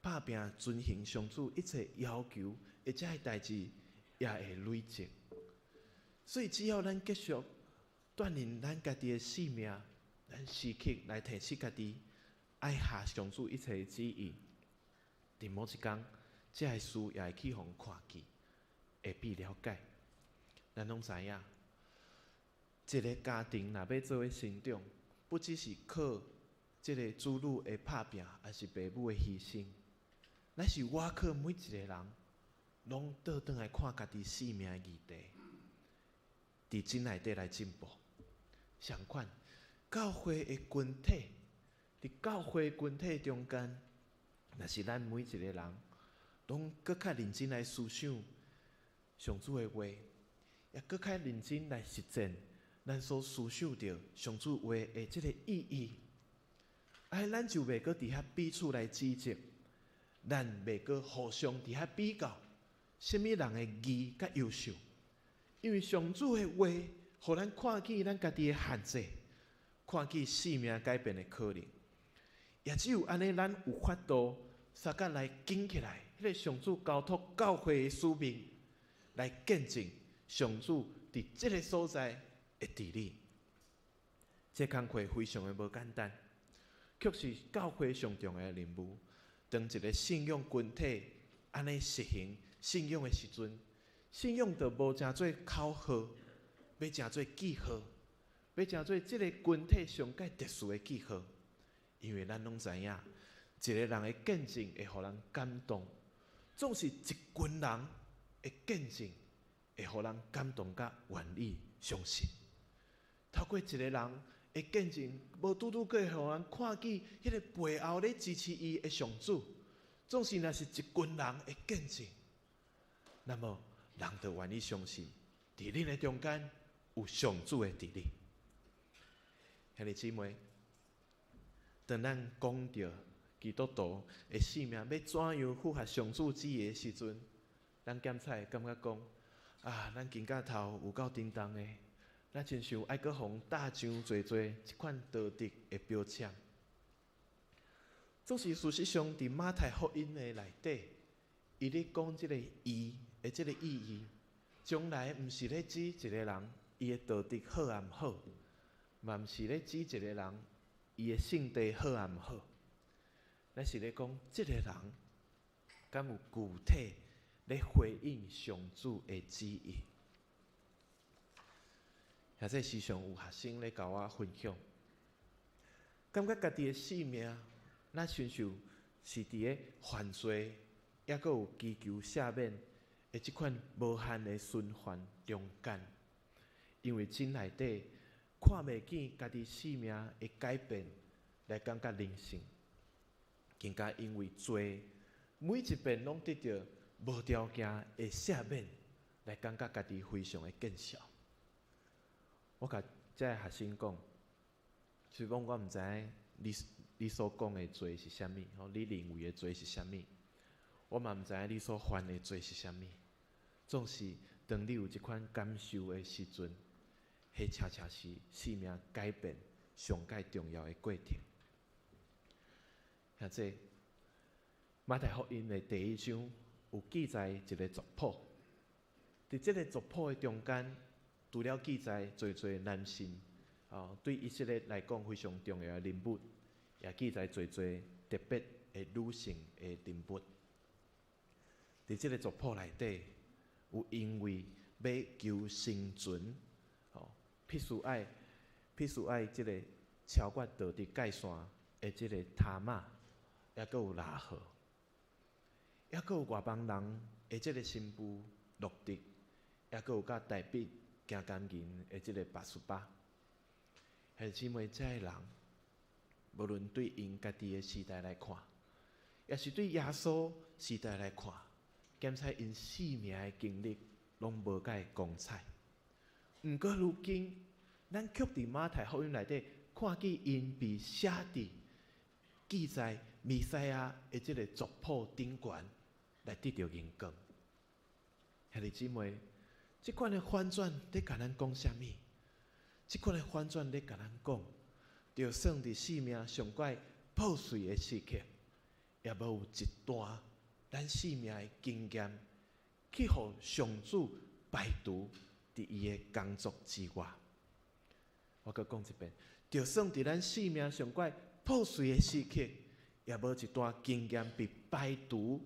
打拼遵行上主一切要求，而这个代志也会累积。所以只要咱继续锻炼咱家己的性命，咱时刻来提醒家己，爱下上主一切的旨意。伫某一天，这个事也会去互看见，会比了解。咱拢知影，一个家庭若要做伙成长，不只是靠这个子女的打拼，也是父母的牺牲。咱是我靠每一个人，拢倒转来看家己生命的议题，伫真内底来进步。相款，教会的群体，伫教会的群体中间，若是咱每一个人，拢搁较认真来思想上主的话，也搁较认真来实践咱所思想到上主话的这个意义，咱就袂搁伫遐彼此来指责。咱袂搁互相伫遐比较，什么人的义较优秀？因为上主的话，互咱看见咱家己的限制，看见生命改变的可能。也只有安尼，咱有法度三甲来紧起来，迄个上主交托教会的使命，来见证上主伫这个所在的治理。这工课非常的无简单，却是教会上重要的任务。当一个信仰群体安尼实行信仰的时阵，信仰就无成做口号，要成做记号，要成做这个群体上界特殊的记号。因为咱拢知影，一个人的见证会互人感动，总是一群人的见证会互人感动甲愿意相信。透过一个人的见证，无拄拄过互人看见迄个背后咧支持伊的上主，总是若是一群人的见证，那么人就愿意相信，伫恁的中间有上主的治理。兄弟姊妹，当咱讲到基督徒的生命要怎样符合上主旨意的时阵，咱检测感觉讲啊，咱肩胛头有够沉重的。咱亲像爱搁互打上侪即款道德的标签。总是事实上，伫马太福音的内底，伊咧讲即个义的即个意义，将来毋是咧指一个人伊的道德好啊毋好，嘛毋是咧指一个人伊的性地好啊毋好，咱是咧讲即个人敢有具体咧回应上主的旨意。也这时常有学生咧甲我分享，感觉家己的性命，咱亲像是伫咧犯罪，抑阁有祈求赦免的即款无限的循环中间，因为真内底看袂见家己性命的改变，来感觉人生，更加因为罪，每一遍拢得到无条件的赦免，来感觉家己非常的见笑。我甲这个学生讲，虽讲我毋知影你所讲的罪是啥物，吼，你认为的罪是啥物，我嘛毋知影你所犯的罪是啥物。总是当你有即款感受的时阵，迄恰恰是生命改变上界重要的过程。像这马太福音的第1章有记载一个族谱，伫即个族谱的中间，除了记载侪男性，对以色列来讲非常重要的人物，也记载侪特别的女性的人物。伫即个族谱内底，有因为要求生存，必须爱即个超越道德界线的即个塔玛，也阁有拉合，也阁有外邦人的即个新妇路德，也阁有甲大笔行甘银的即个拔示巴，还是姊妹，这个人，无论对因家己的时代来看，也是对耶稣时代来看，检查因生命的经历，拢无甲伊光彩。毋过如今，咱却伫马太福音内底看见因被写伫记载弥赛亚的即个族谱顶悬，来得到荣光。兄弟姊妹，即款的反转咧，甲咱讲啥物？即款的反转咧，甲咱讲，就算伫生命上怪破碎的时刻，也无有一段咱生命的经验，去互上主排除伫伊的工作之外。我阁讲一遍，就算伫咱生命上怪破碎的时刻，也无一段经验被排除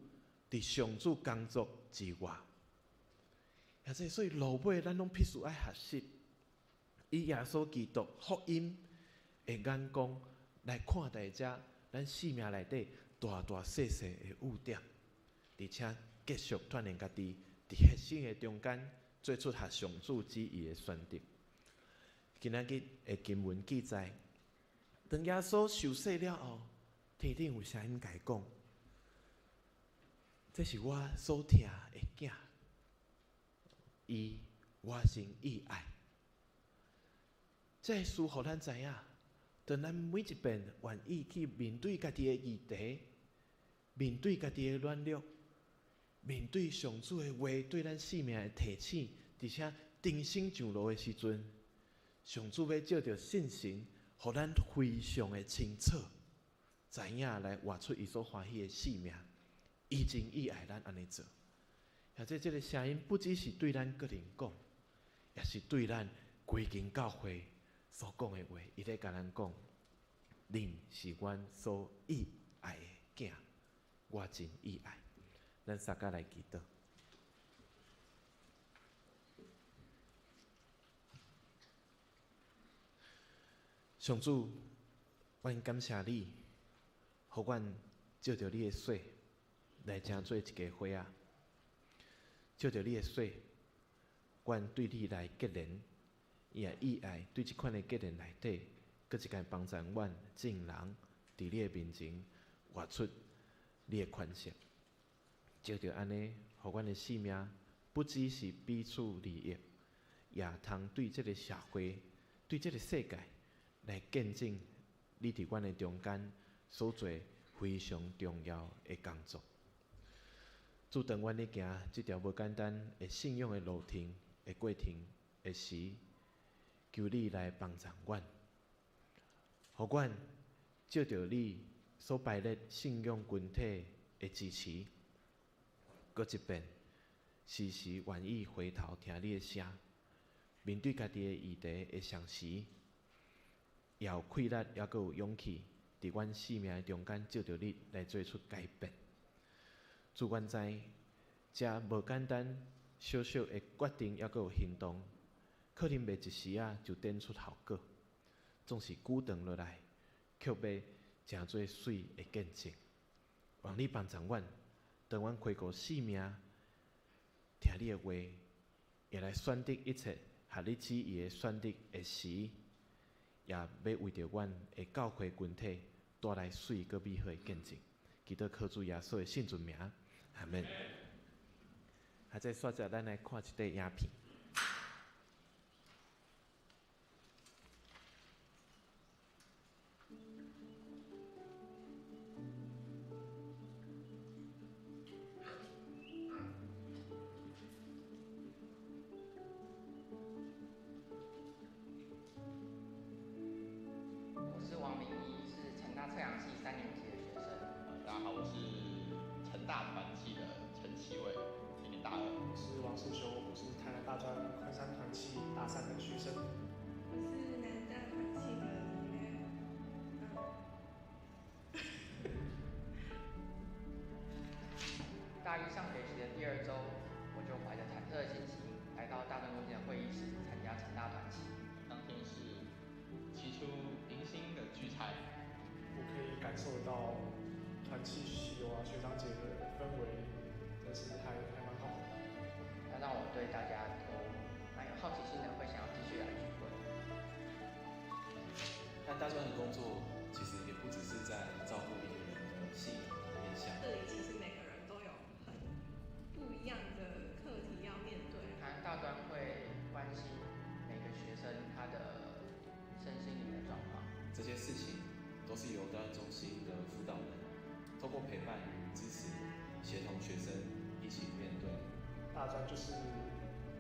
伫上主工作之外。也即所以路尾，咱拢必须爱学习，以耶稣基督福音的眼光来看待遮咱生命内底大大细细的污点，而且继续锻炼家己，伫核心的中间做出合上主旨意的选择。今仔日的经文记载，当耶稣受洗了后，天顶有声音甲伊讲：“这是我所疼的囝。”伊我心意爱，这事互咱知影，当咱每一遍愿意去面对家己的议题，面对家己的软弱，面对上主的话对咱生命的提醒，而且定心上路的时阵，上主要照着信心，互咱非常的清楚，知影来活出伊所欢喜的生命，伊真意爱咱安尼做。而且这个声音不只是对咱个人讲，也是对咱规间教会所讲的话。伊咧甲咱讲：“恁是阮所意爱的囝，我真意爱。”咱大家来祈祷。上主，阮感谢你，互阮照着你的水来成做一家伙仔。照着你的水，阮对你来结连，也意爱对这款的结连内底，搁一间帮助阮众人伫你的面前活出你的款式。照着安尼，互阮的生命不只是彼此利益，也通对这个社会、对这个世界来见证你伫阮的中间所做非常重要的工作。主，当阮咧行这条无简单的信仰的路程的过程的时，求你来帮助阮，互阮借着你所摆列信仰群体的支持，搁一遍时时愿意回头听你的声，面对家己的议题的常时，也有气力，也搁有勇气，伫阮生命中间借着你来做出改变。主阮知，这无简单，小小的决定，也搁有行动，可能袂一时啊就展出效果，总是久长落来，却要诚做水的见证。望你帮助阮，当阮开过生命，听你的话，也来选择一切合你旨意的选择的时，也要为着阮的教会群体带来水搁美好的见证。祈祷靠主耶稣的圣尊名，阿门。还在刷着，咱来看一块影片。我是王明一，是成大测量系3年级的学生。大家好，我是成大团系的陈启伟，今年大2。我是王世修，我是台南大专昆山团系大3的学生。我是南大团系的李约。大1上学期的第2周，我就怀着忐忑的心情来到大专中心的会议室参加成大团契。当天是起初迎新的聚餐，我可以感受到团契喜友啊、学长姐的氛围，真是还蛮好的。它让我对大家都蛮有好奇心的，会想要继续来聚会。但大专的工作其实也不只是在照顾一个人的心理面向。这里其实每个人都有很不一样的课题要面对。台南大专会关心每个学生他的身心灵的状况。这些事情都是由大专中心的辅导人透过陪伴、支持、协同学生一起面对。大专就是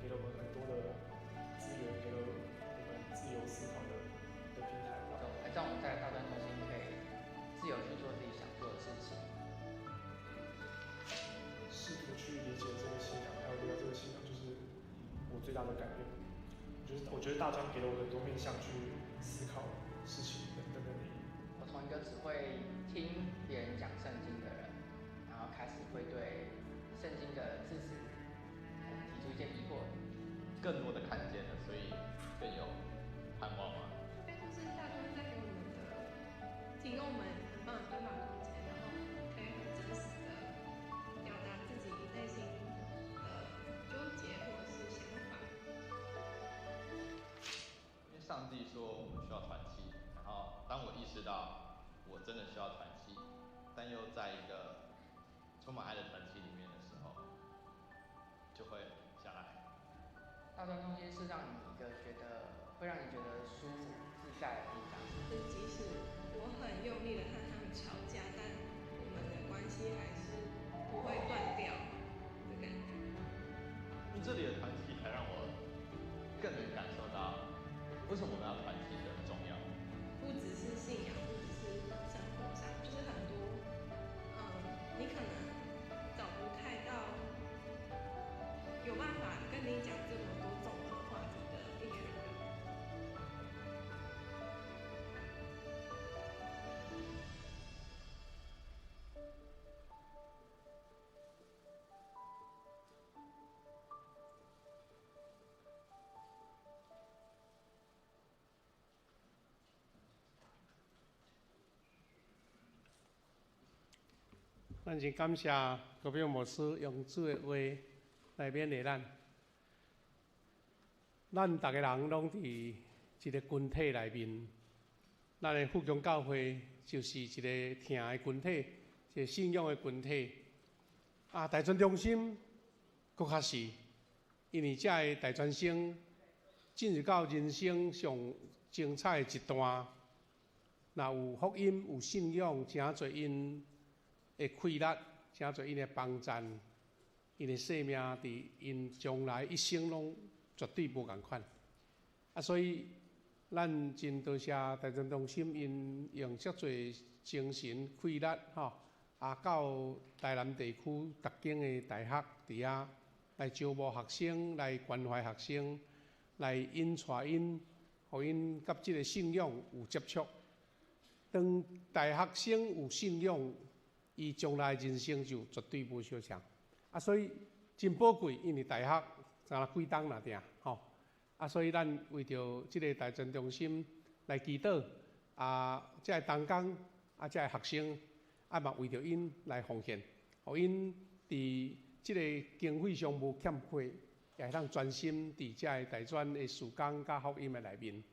给了我们很多的资源，给了我们自由思考的平台。让我们在大专中心可以自由去做自己想做的事情。试图去理解这个信仰，还有留到这个信仰，就是我最大的改变。我觉得大专给了我很多面向去思考事情等等的意义。我从一个只会听别人讲圣经的人，然后开始会对圣经的字词提出一些疑惑，更多的看见了，所以更有盼望嘛。就是大专在给我们的，提供我们很棒的对话空间，然后可以很真实的表达自己内心的纠结或者是想法。因为上帝说我们需要团契，然后当我意识到我真的需要团契，但又在一个充满爱的团契里面的时候，就会下来。大专中心是让你一个会让你觉得舒服自在的地方。就即使我很用力的和他们吵架，但我们的关系还是不会断掉的感觉。因为这里的团契才让我更能感受到为什么我们要团契的重要。不只是信仰，不只是生活上，就是很多，你可能找不太到有办法跟你讲这么多综合话题的一群人。咱先感谢各位牧师用主的话来勉励咱。咱大家人拢伫一个群体内面，咱的福宗教会就是一个听的群体，一个信仰的群体。大专中心搁较是，因为遮的大专生进入到人生上精彩的一段，若有福音、有信仰，诚侪因的快乐，诚侪因的帮赞，因的生命伫因将来一生拢绝对无共款。所以咱真多谢大专中心因用遮侪精神气力吼，到台南地区逐间的大学伫遐来招募学生，来关怀学生，来引带因，互因甲即个信仰有接触。当大学生有信仰，伊将来人生就绝对无相像。所以真宝贵，因为大学才几冬啦定吼。所以咱为着即个大专中心来祈祷，即个同工，即个学生，嘛为着因来奉献，互因伫即个经费上无欠缺，也会当专心伫即个大专的事工甲福音的内面。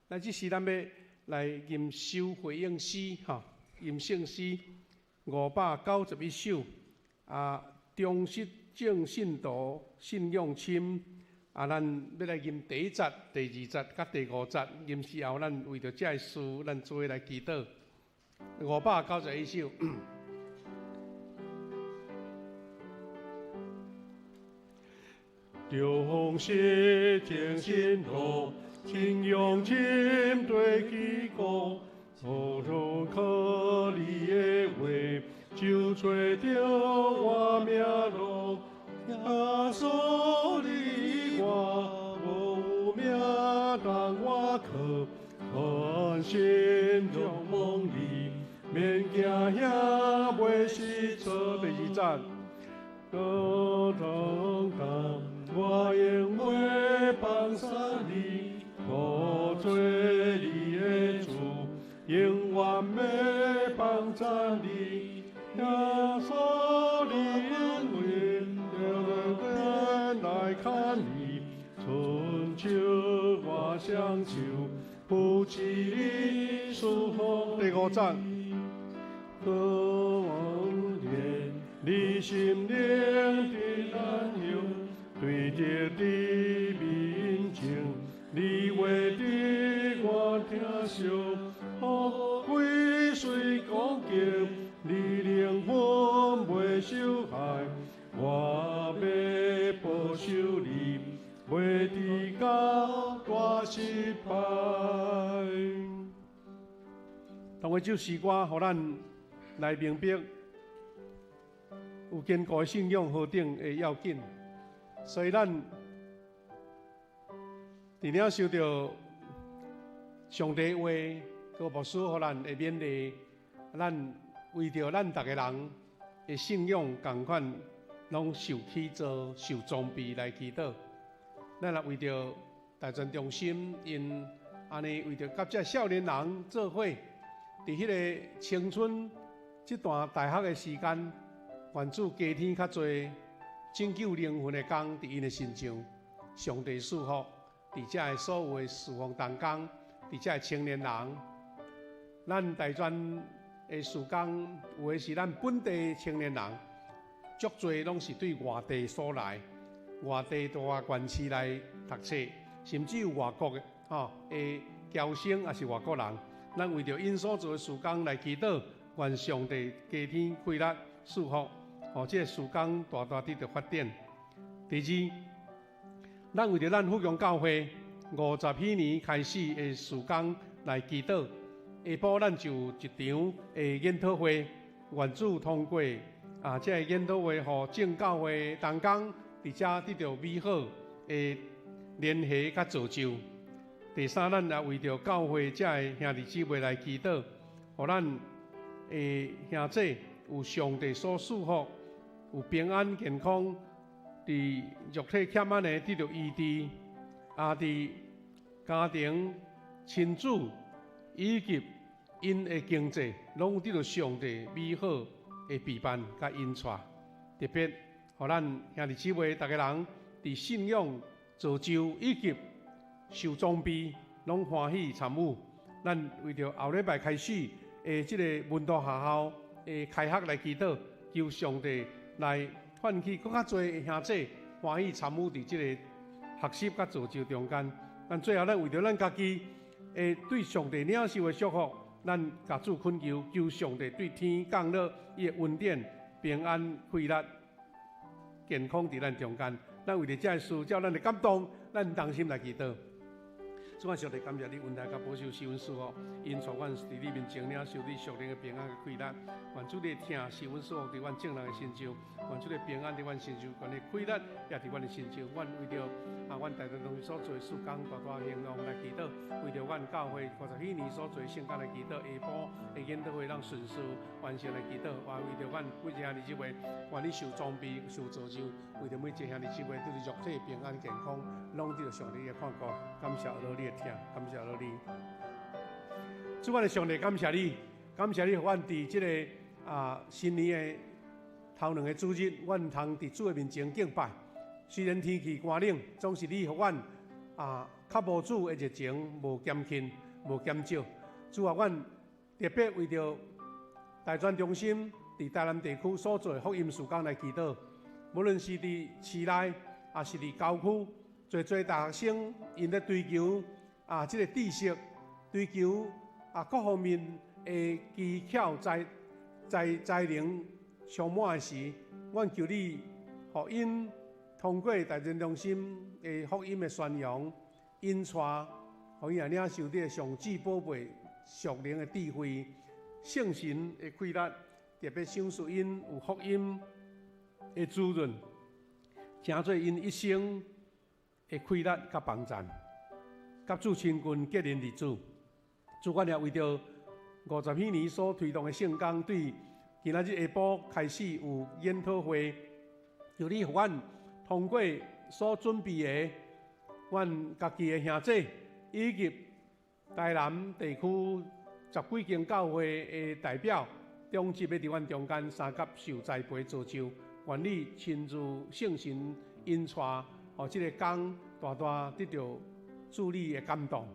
咱即时咱要来吟修回应诗，吟圣诗591首，忠实正信徒信仰深。咱要来吟第1节、第2节、甲第5节，吟诗后，咱为着这个事，咱做伙来祈祷。591首。忠实正信徒信仰深，对祈祷，互助可你的话，就找着我命路。耶稣你我无命当我靠，全心仰望你，免惊遐袂失错。第2节，多同感，我永会放下你，我做你的主，永远要帮助你，耶稣你为。来看你，春秋我相求，不知你属何。第5节，渴望念你心灵的难由，对着你面前，你话的我听受，归随光景，你灵魂袂受害。我要保守你，袂伫到大失败。同个首诗歌，互咱来明白有坚固的信仰何等的要紧。所以咱除了受到上帝话，个牧师互咱会勉励，咱为着咱逐个人的信仰同款。拢受起做受装备来祈祷，咱也为着大专中心因安尼为着甲这少年人做伙，伫迄个青春这段大学的时间，愿主加添较侪拯救灵魂的工伫因的身上，上帝赐福伫遮的所有的侍奉同工，伫遮的青年人，咱大专的事工有的是咱本地青年人。足侪拢是对外地所来，外地大县市来读册，甚至有外国的的侨生也是外国人。咱为着因所做的事工来祈祷，愿上帝加添气力赐福，互这个事工大大得到发展。第二，咱为着咱福阳教会50几年开始的事工来祈祷。下晡咱就有一场的研讨会，愿主通过。这个研讨会，互正教会同工伫遮得到美好的联系甲造就。第三，咱也为着教会遮个兄弟姊妹来祈祷，互咱的兄弟有上帝所赐福，有平安健康，伫肉体欠安的得到医治，伫家庭、亲子以及因的经济，拢得到上帝美好的陪伴甲引带，特别，互咱兄弟姊妹逐个人伫信仰造就以及受装备，拢欢喜参与。咱为着后礼拜开始即个文道学校开学来祈祷，求上帝来唤起更较侪的兄弟欢喜参与伫即个学习甲造就中间。咱最后，咱为着咱家己对上帝领受的祝福。咱家主恳求，求上帝对天降落伊的恩典、平安、快乐、健康伫咱中间。咱为着这事，照咱的感动，咱同心来祈祷。主啊，上帝感谢你恩待甲保守施恩赐福，因带阮伫你面前领受你属灵的平安甲快乐。愿主你听施恩赐福伫阮正人的身上，愿主你平安伫阮身上，愿你快乐也伫阮的身上。阮为着阮大家同所做事工大大兴旺来祈祷，为着阮教会50几年所做圣工来祈祷，下晡的研讨会让顺序完成来祈祷，也为着阮每一兄弟姊妹，愿你受装备、受造就，为着每一兄弟姊妹都是肉体平安健康，拢得上帝的看顾。感谢老你的听，感谢老你。主，阮的上帝，感谢你，感谢你，让阮伫这个新年的头两个主日，阮通伫主的面前敬拜。虽然天气寒冷，总是你予阮较无主的热情无减轻，无减少。主啊，阮特别为着大专中心伫台南地区所做的福音事工来祈祷，无论是伫市内，也是伫郊区，侪大学生因咧追求这个知识，追求各方面的技巧才能上满的时，阮求你，互因通过大专中心的福音的宣扬，因带，互因也领受你的上智宝贝、属灵的智慧、圣神的快乐，特别享受因有福音的滋润，成做因一生的快乐甲帮助。甲主亲近结连日子，主阮也为着50几年所推动的圣工，对今仔日下晡开始有研讨会，由你互阮通过所准备的，阮家己的兄弟以及台南地区10几间教会的代表，中集的伫阮中间三甲受栽培造就，愿你亲自圣神引带，互这个工大大得到主你的感动。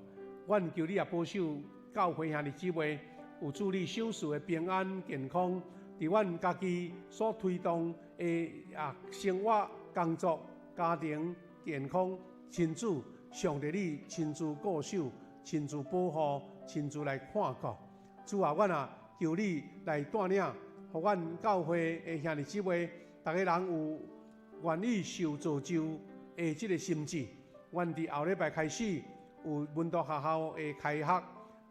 阮求你也保守教会兄弟姊妹有主你享受的平安健康，伫阮家己所推动的生活、工作、家庭、健康、亲子，上帝你亲自顾守、亲自保护、亲自来看顾。主啊，阮求你来带领，互阮教会的兄弟姊妹，大家人有愿意受造就的这个心志。阮伫后礼拜开始有文读学校的开学，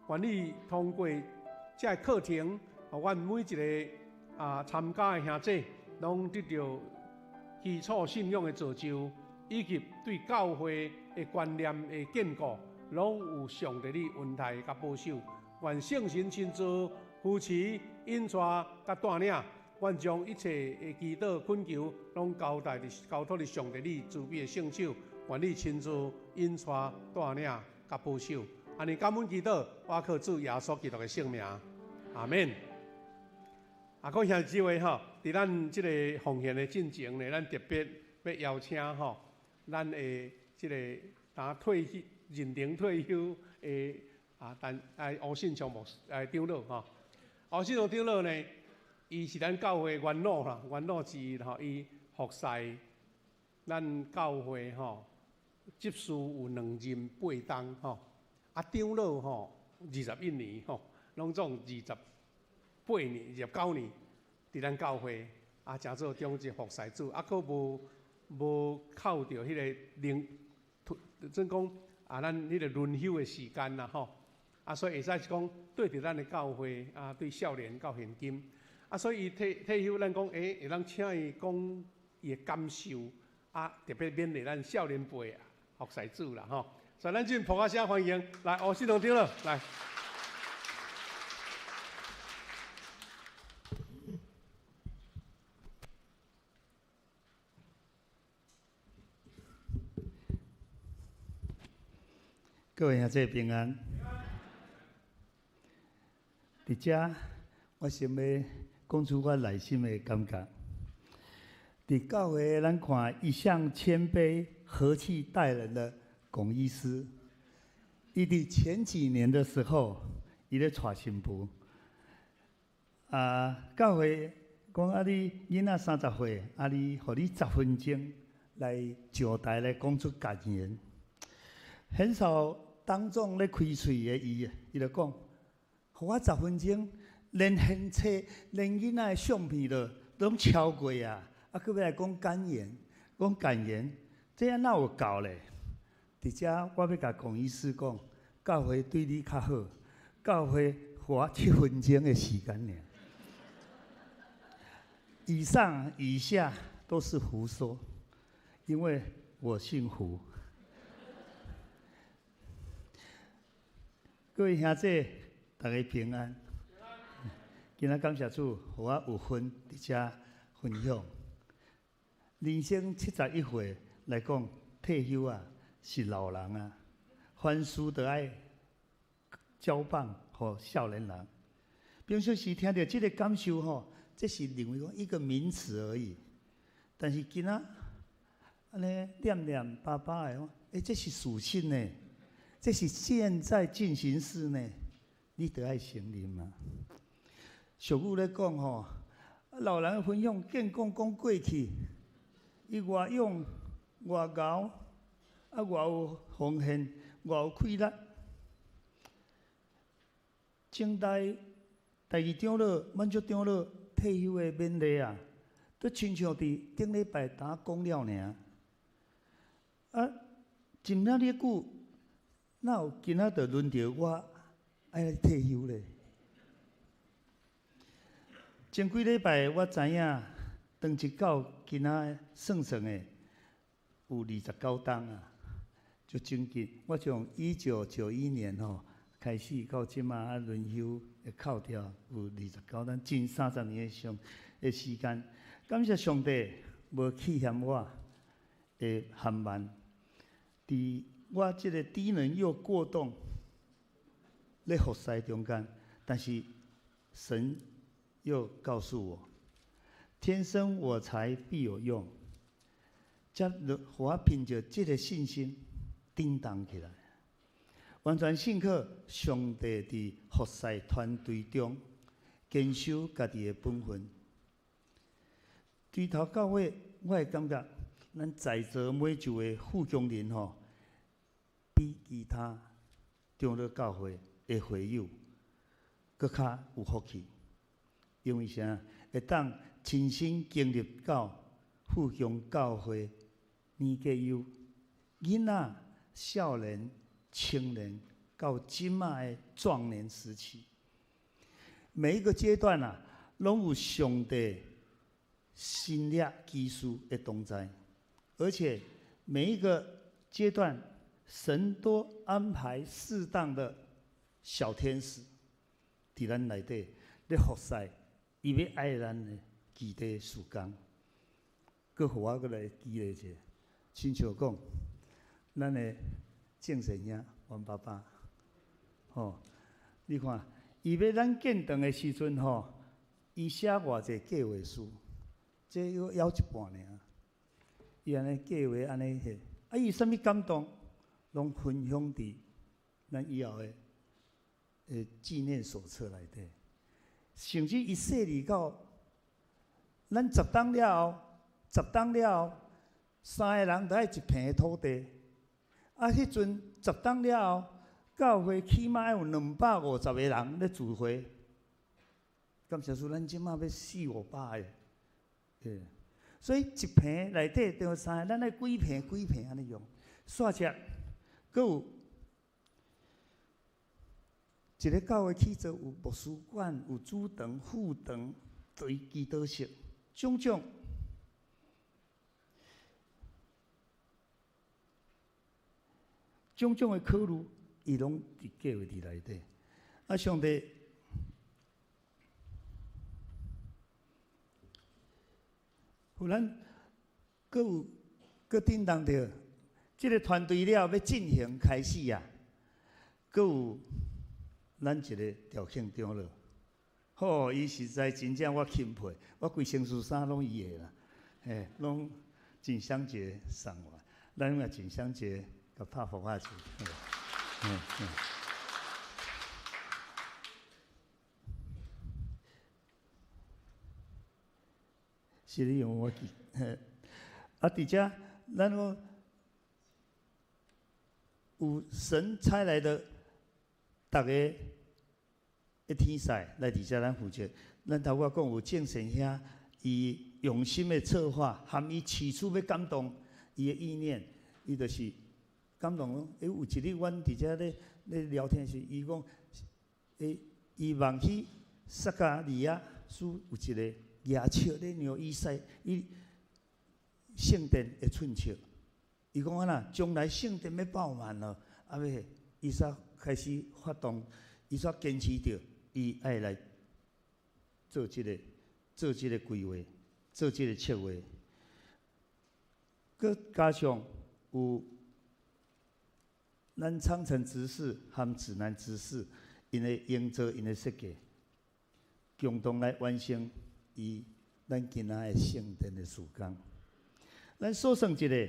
愿意通过这个课程，互阮每一个参加的兄弟，拢得到基础信仰的造就，以及对教会的观念的建构，拢有上帝的恩待甲保守。愿圣神亲自扶持、引带甲带领，愿将一切的祈祷恳求，拢交托伫上帝你慈悲的圣手。愿你亲自引带带领甲保守。安尼感恩祈祷，我靠主耶稣基督的圣名，阿免。各位兄弟姊妹吼，伫咱即个奉献的进程呢，咱特别要邀请吼，咱的即个认定退休的吴信祥牧师长老吼，吴信祥长老呢，伊是咱教会元老啦，元老之一吼，伊服侍咱教会吼，执事有2任8当吼，长老吼21年吼，拢总28年、29年伫咱教会诚做中职服侍主，佫无扣着迄个怎讲咱迄个轮休的时间啦吼，所以会使是讲对着咱的教会对少年到现今，所以伊退休，咱讲会当请伊讲伊的感受，特别勉励咱少年辈服侍主啦吼，所以咱先捧下声欢迎，来吴信长长老来。各位兄弟平安。伫遮，我想要讲出我内心的感觉。伫教会，咱看一向谦卑、和气待人的龚医师，伊伫前几年的时候，伊咧带新妇。教会讲你囡仔30岁，你互你10分钟来上台来讲出感言，很少。当众咧开喙的伊就讲，互我10分钟，连现册、连囡仔的相片都超过啊！佫要来讲感言，这样哪有够咧？伫遮我要甲龚医师讲，教会对你较好，教会予我7分钟的时间尔。以上以下都是胡说，因为我姓胡。各位兄弟，大家平安。今仔感谢主，予我有份伫遮分享。人生71岁来讲，退休啊是老人啊，凡事都爱交棒予少年人。平常时听到这个感受吼，这是认为讲一个名词而已。但是今仔安尼念念巴巴的，这是事实呢，这是现在进行式呢，你得爱承认嘛。俗语咧讲吼，老人分享见讲过去。伊偌勇偌敖，啊偌有奉献，偌有气力。清代第2长老满足长老退休的勉励啊，都亲像伫顶礼拜呾讲了尔。啊，真那哩久，哪有今仔就轮到我爱来退休咧？前几礼拜我知影。当一到今仔算的有29天啊，就真紧。我从1991年开始到即马轮休会扣掉有29天，近30年的时间。感谢上帝无弃嫌我的含慢，伫我即个低能又过动咧服侍中间，但是神又告诉我。天生我材必有用，才互我凭着这个信心振动起来，完全信靠上帝伫服侍团队中坚守家己的本分。对头到尾，我会感觉咱在座每一位副工人比其他长老教会的会友搁较有福气，因为啥？会当亲身经历到富强教会年纪由囡仔、少年、青年到今仔的壮年时期，每一个阶段啊，拢有上帝新力技术的同在，而且每一个阶段，神都安排适当的小天使伫咱内底咧服侍。伊要爱咱的基地时间，佮互我佮来激励者，亲像讲，咱的正神兄王爸爸，你看，伊要咱建堂的时阵伊写偌济计划书，这要一半尔，伊安尼计划安尼迄，伊啥物感动，拢分享伫咱以后的纪念手册内底。甚至伊细腻到，咱10当了后，10当了后，3个人都爱1坪土地。啊，迄阵10当了后，教会起码有250个人咧聚会。感谢主，咱即马要400-500个，所以1坪内底就3个，咱爱几坪安尼用。煞只，佮有。一个教会起做有牧师馆、有主堂、副堂、对祈祷室，种种的考虑，伊拢伫计划伫内底。啊，上帝，互咱佮振动着，即个团队了要进行开始啊，佮有。咱一个条件长老，伊实在真正我钦佩，我规身躯衫拢伊的啦，拢锦香节送我，咱也锦香节甲拍福下去，是你用我记，啊，伫遮咱有神差来的。大家一天赛来伫遮咱负责，咱头我讲有正神兄，伊用心的策划，含伊起初要感动伊的意念，伊就是感动。有一日，阮伫遮咧聊天时，伊讲，伊望去撒加利亚书有一个野笑咧让以赛，伊圣殿会寸笑。伊讲啊，将来圣殿要爆满了，啊要伊煞开始发动，伊煞坚持着，伊爱来做即个规划，做即个策划。佮加上有咱昌城执事和指南执事，因会营造因的设计，共同来完成咱今仔的圣殿的事工。咱数算一个，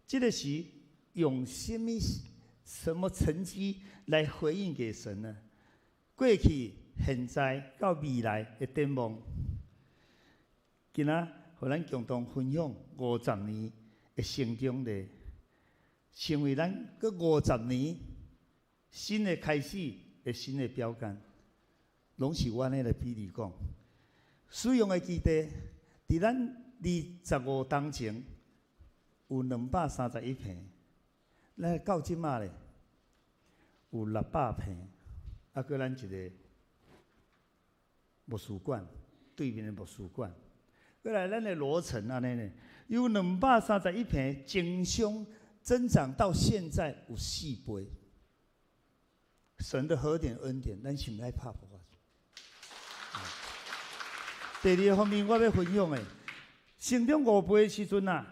这个是用什么成绩来回应给神呢？过去、现在到未来的展望，今仔互咱共同分享50年的成长的，成为咱个50年新的开始的新的标杆，拢是我安尼来比喻讲。使用的基地，伫咱25当前有231坪，咱到即马咧有600坪，啊，搁咱一个牧师馆，对面的牧师馆。过来，咱的罗城安尼呢，有231坪，正常增长到现在有4倍。神的何等恩典，咱心爱拍破。第二个方面，我要分享的，成长5倍的时阵啊，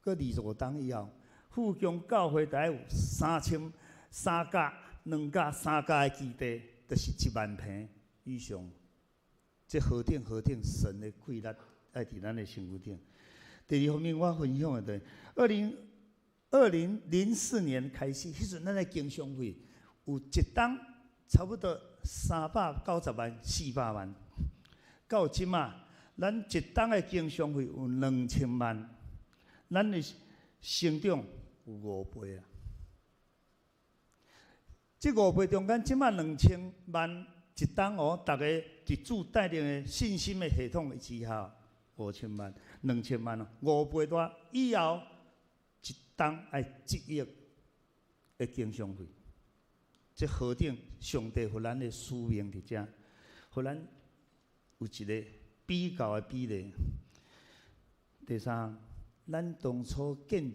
搁25档以后，富强教会大概有3甲2甲3甲的基地，就是1万坪以上。这何等神的贵力爱伫咱的身躯顶。第二方面，我分享的2004年开始，迄阵咱的经商费有一档差不多390万、400万。到即马，咱一档的经商费有2000万，咱的成长有5倍啊！这5倍中间，即马2000万一档哦，大家伫主带领的信心的系统之下，5000万、2000万哦，5倍多以后，一档爱1亿的经商费，这何等上帝互咱的使命伫遮，互咱。有一个比较的比例。第三，咱当初建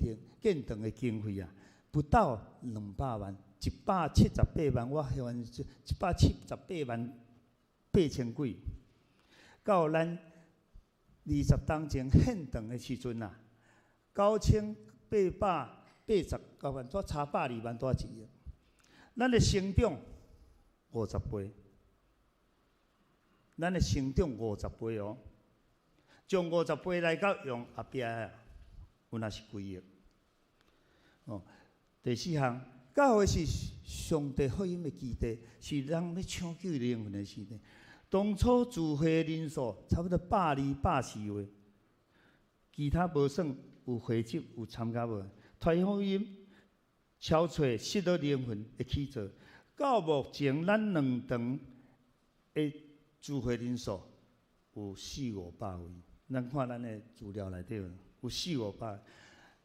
堂的经费啊，不到200万，178万，我还原178万8000几。到咱20当前献堂的时阵啊，9889万，再差102万多一亿。咱的成长50倍。咱的成长50倍哦，从50倍来到用后壁啊，有那是几亿哦。第四项，教会是上帝福音的基地，是人要抢救灵魂的时代。当初聚会的人数差不多120、140位，其他无算有会籍有参加无？传福音、超找失落灵魂的起造，到目前咱2堂的。聚会人数有400-500位，咱看咱的资料内底有400-500。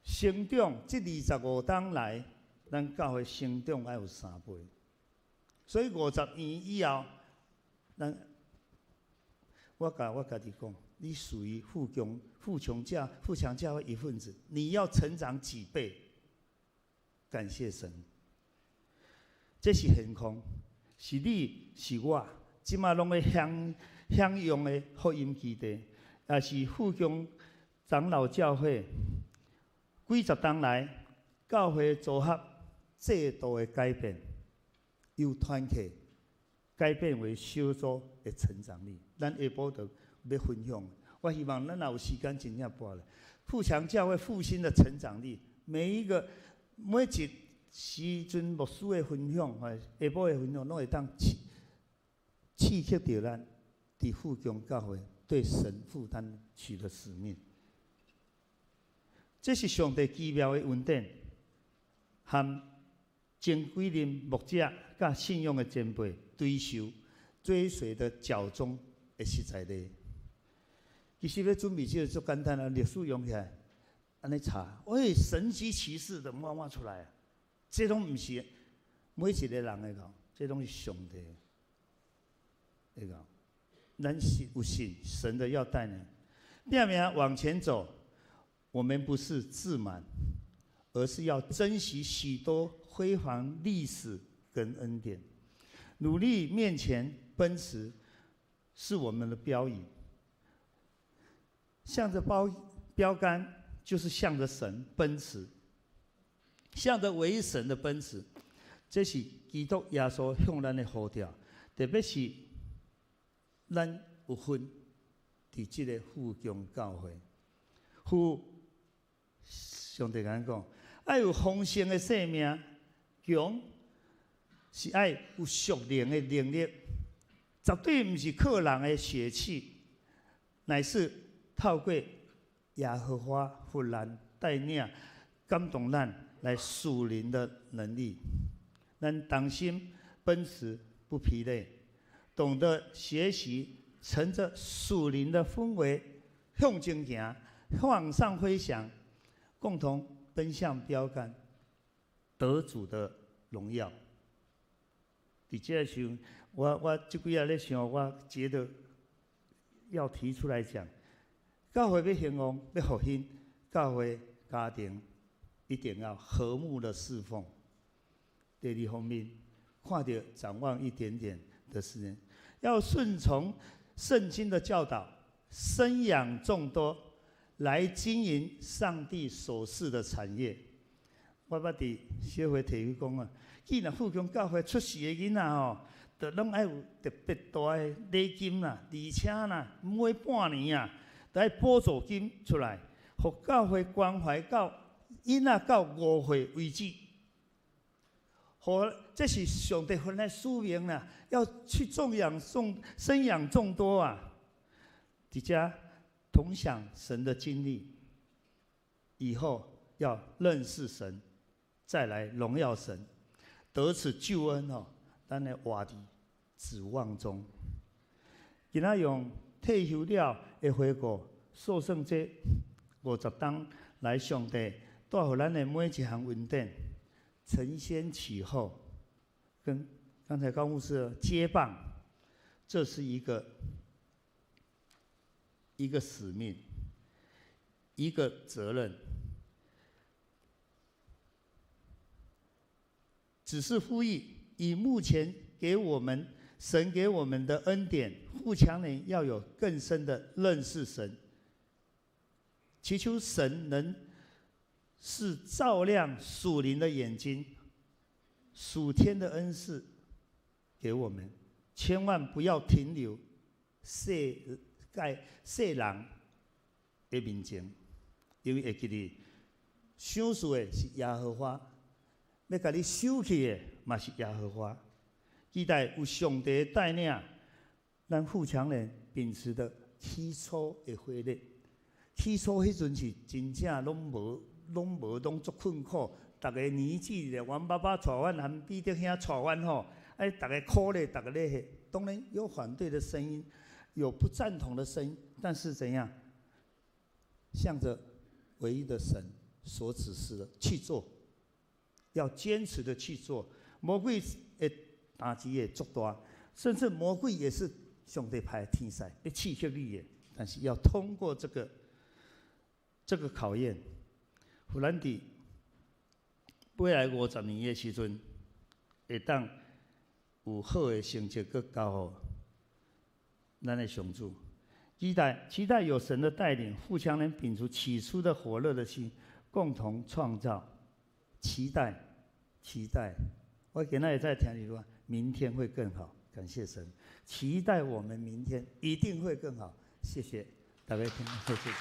成长这25档来，咱教会成长要有3倍。所以50年以后，我家己讲，你属于富强教会一份子，你要成长几倍？感谢神，这是现况，是你是我。即马拢会享用的福音基地，也是富强长老教会几十当来教会组合制度的改变，由团契改变为小组的成长力。咱下晡就要分享，我希望咱若有时间真正播了。富强教会复兴的成长力，每一时阵牧师的分享，下晡的分享，拢会当刺激到咱伫富强教会对神负担起的使命。这是上帝奇妙的恩典，和前几任牧者甲信仰的前辈追随的教宗的实在例。其实要准备这个足简单啊，历史用起来，安尼查，神迹奇事的慢慢出来啊。这拢毋是每一个人会讲，这拢是上帝会讲。咱是有信神的要带领，拼命往前走。我们不是自满，而是要珍惜许多辉煌历史跟恩典。努力面前奔驰是我们的标语，向着标杆就是向着神奔驰，向着唯一神的奔驰，这是基督耶稣向咱的呼召，特别是咱有份伫这个富强教会，上帝讲讲，爱有丰盛的生命，强是爱有属灵的能力，绝对不是靠人的血气，乃是透过耶和华忽然带领、感动咱来属灵的能力。咱当心奔驰不疲累，懂得学习，乘着属灵的氛围向前行，往上飞翔，共同奔向标杆，得主的荣耀。伫这个时候，我这几日咧想，我觉得要提出来讲，教会要兴旺、要复兴，教会家庭一定要和睦的侍奉。第二方面，看到展望一点点的事情，要顺从圣经的教导，生养众多，来经营上帝所赐的产业。我捌伫小会提讲啊，既然富强教会出世的囡仔吼，就拢爱有特别大的礼金啦，而且啦，每半年啊，都爱补助金出来，互教会关怀到囡仔到5岁为止。这是上帝分来使命啦，要去生养众多啊！大家同享神的经历，以后要认识神，再来荣耀神，得此救恩哦，咱的活伫指望中。今仔用退休了的回顾，数算这50当来，上帝带予咱的每一项恩典。承先启后，跟刚才高牧师接棒，这是一个使命，一个责任。只是呼吁，以目前神给我们的恩典，富强人要有更深的认识神，祈求神能是照亮属灵的眼睛，属天的恩赐给我们，千万不要停留世人的面前，因为会记得想事的是耶和华，要甲你收起的嘛是耶和华。期待有上帝的带领，咱富强人秉持的起初的活力。起初迄阵是真正拢足困苦，逐个年纪咧，阮爸爸带阮，含彼得兄带阮吼，哎，逐个苦咧，逐个咧，当然有反对的声音，有不赞同的声音，但是怎样，向着唯一的神所指示的去做，要坚持的去做。魔鬼的打击也足大，甚至魔鬼也是上帝派的天使，要刺激你的，但是要通过这个考验。忽然伫未来50年的时阵，会当有好的成绩，佮交互咱的上主。期待有神的带领，富强人秉持起初的火热的心，共同创造。期待。我今仔也在听你说，明天会更好。感谢神，期待我们明天一定会更好。谢谢大家听，谢谢。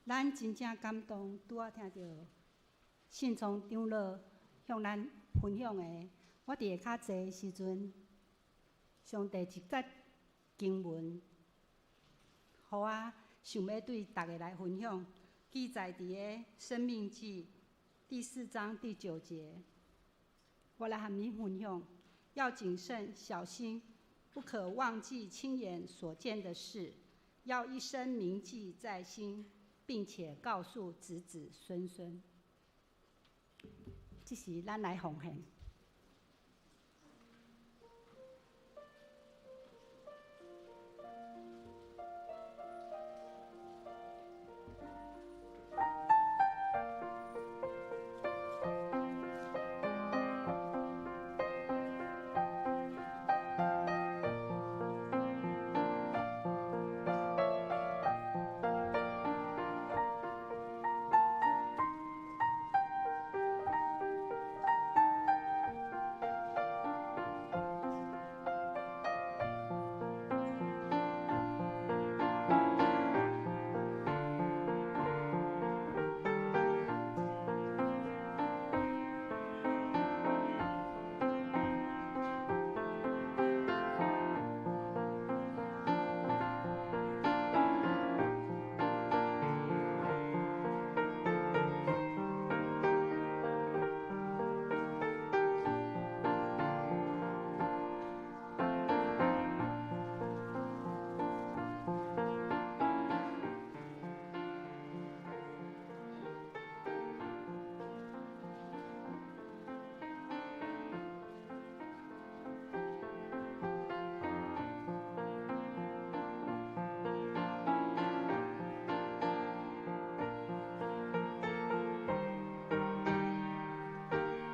咱真正感动，拄仔听到信从长老向咱分享的，我伫下较济时阵，上帝一节经文，互我想要对大家来分享，记载伫个《生命记》第4章第9节。我来和你分享，要谨慎小心，不可忘记亲眼所见的事，要一生铭记在心，并且告诉子子孙孙。这是咱来奉献。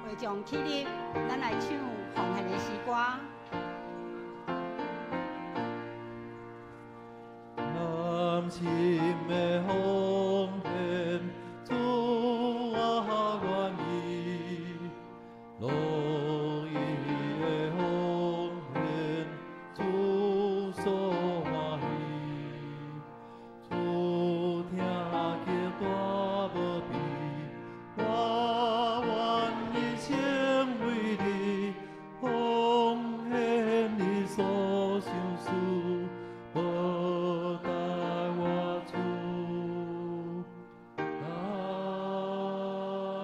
会众起立，咱来唱奉献的诗歌。甘心的奉献，主啊愿意；乐意的奉献，主所欢喜。主听见大无比，我愿一生为你奉献你所想事。无待我出，阿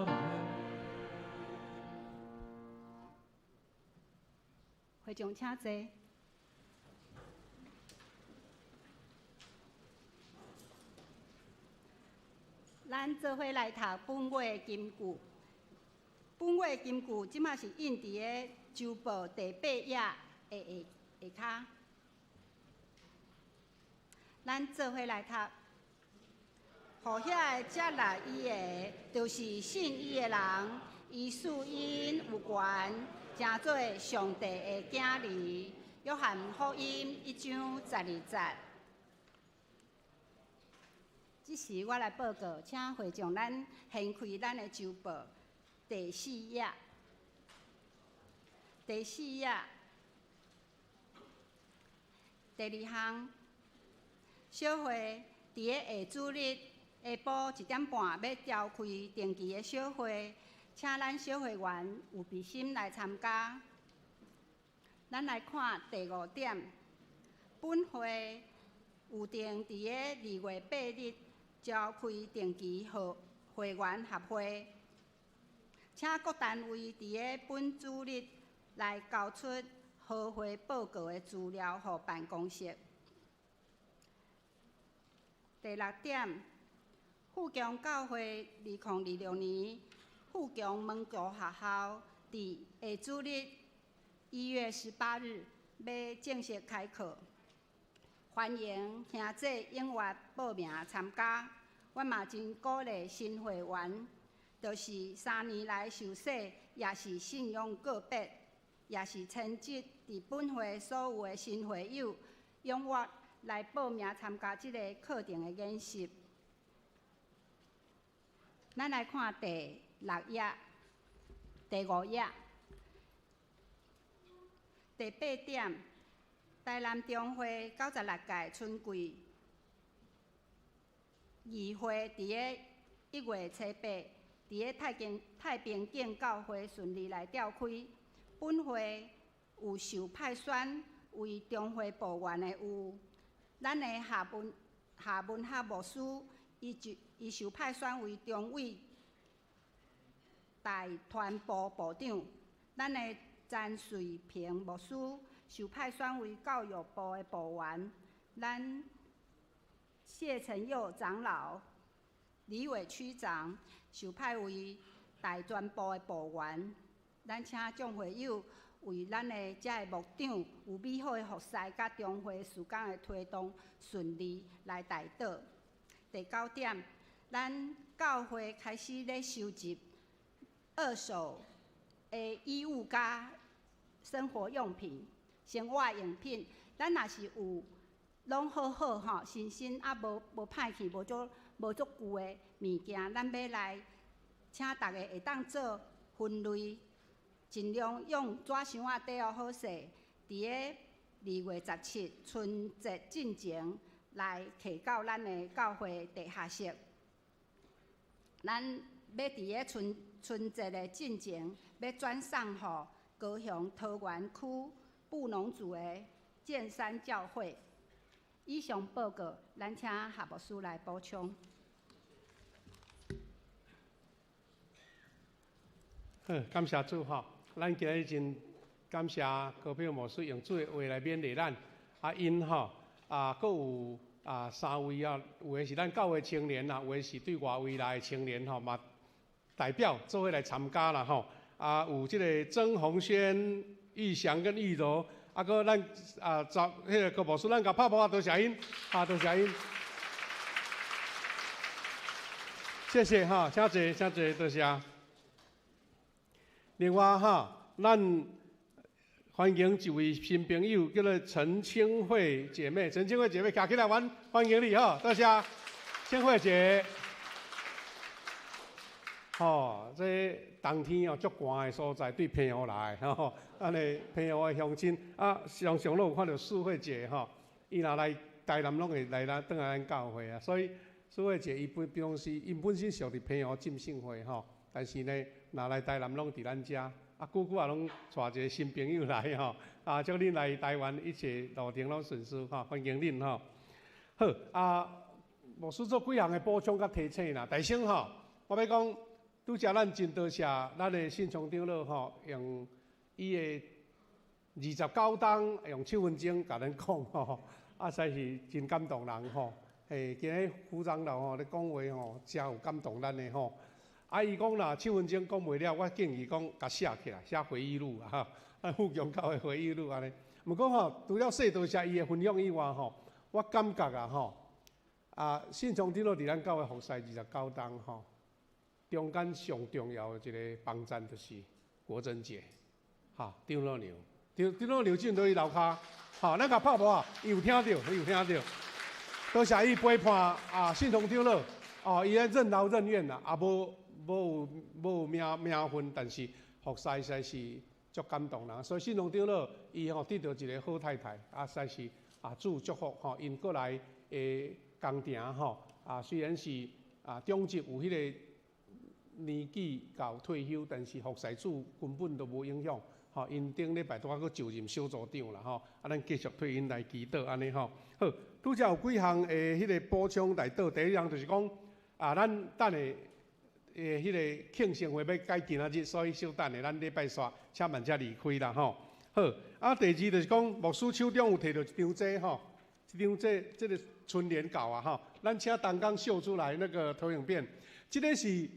门。会众请坐。咱做伙来读本月金句。本月金句即马是印伫个周报第8页的下骹。咱做伙来读，互遐接纳伊的，就是信伊的人，伊属因有权，成做上帝的囝儿。约翰福音1章12节。即时我来报告，请会众咱掀开咱的周报第4页。第4页第2项。小会伫个下主日下晡1点半要召开定期的小会，请咱小会员有备心来参加。咱来看第5点，本会有定伫个2月8日召开定期会员合会，请各单位伫个本主日来交出合会报告的资料予办公室。第6点，富强教会2026年富强门桥学校伫下主日1月18日要正式开课，欢迎兄弟踊跃报名参加。我嘛真鼓励新会员，就是3年来受洗，也是信仰个别，也是称职伫本会所有的新会友，踊跃来报名参加这个课程的研习。咱来看第6页、第5页、第8点。台南中会96届春季议会伫个1月7、8，伫个太平境教会顺利来召开。本会有受派选为中会部员的有咱的夏文学牧师，伊受派选为中委大团部部长。咱的詹瑞平牧师受派选为教育部的部员，咱谢承佑长老、李伟区长受派为大专部的部员，咱请众会友为咱的遮个牧长有美好的服侍，甲中会事工的推动顺利来带导。第9点，咱教会开始咧收集二手的衣物甲生活用品、生活用品，咱若是有拢好好吼，新鲜啊无歹去，无足旧的物件，咱要来请大家会当做分类，尽量用纸箱仔底好势，伫个2月17春节进前来摕到咱的教会地下室。咱要伫个春节的进前，要转送予高雄桃园区布农族的建山教会。以上报告，咱请夏牧师来补充。好，感谢主吼，咱今日真感谢高票牧师用主的话来勉励咱。因吼佫有3位有的是咱教会青年啦，有的是对外围来的青年吼，嘛代表做伙来参加啦吼。有即个曾宏轩、玉祥跟玉柔，佫咱迄个高牧师，咱甲拍拍多谢因，多谢因。谢谢哈，请坐，多谢。另外咱欢迎一位新朋友，叫做陈清慧姐妹。陈清慧姐妹，站起来，欢迎你哈，多谢，清慧姐。这冬天足寒的所在，对平湖来吼，安尼平湖的乡亲常常拢有看到素慧姐伊若来台南拢会来转来咱教会所以素慧姐伊平时因本身属伫平湖浸信会但是呢，若来台南拢伫咱遮久久拢带一个新朋友来祝恁来台湾一切路程拢顺遂欢迎恁好牧师做几项的补充甲提醒啦。第先我要讲。拄则咱真多谢咱的信昌长老用伊的29档用7分钟甲咱讲实在是真感动人今日副长老咧讲话真有感动咱的伊讲啦7分钟讲袂了，我建议讲甲写起来，写回忆录富强教的回忆录安尼。毋过除了说多谢伊的分享以外我感觉信昌长老伫咱教会服侍29档中间上重要的一个帮赞就是国珍姐，张老牛，张老牛进到伊楼骹，咱甲拍无伊有听到，多谢伊陪伴信昌长老，伊咧任劳任怨啦，无有名分，但是服侍实在是足感动人。所以信昌长老伊得到一个好太太，实在是主祝福因过来的工程虽然是中级有迄个。年纪到退休，但是服侍主根本都无影响。因顶礼拜拄佫就任小组长啦咱继续替因来祈祷安尼好，拄则有几项迄个补充来倒。第一项就是讲咱等下迄个庆生会要改今仔日，所以稍等下咱礼拜三请慢才离开啦好。第二就是讲牧师手中有摕到一张这个春联稿咱请东港秀出来那个投影片，这个是。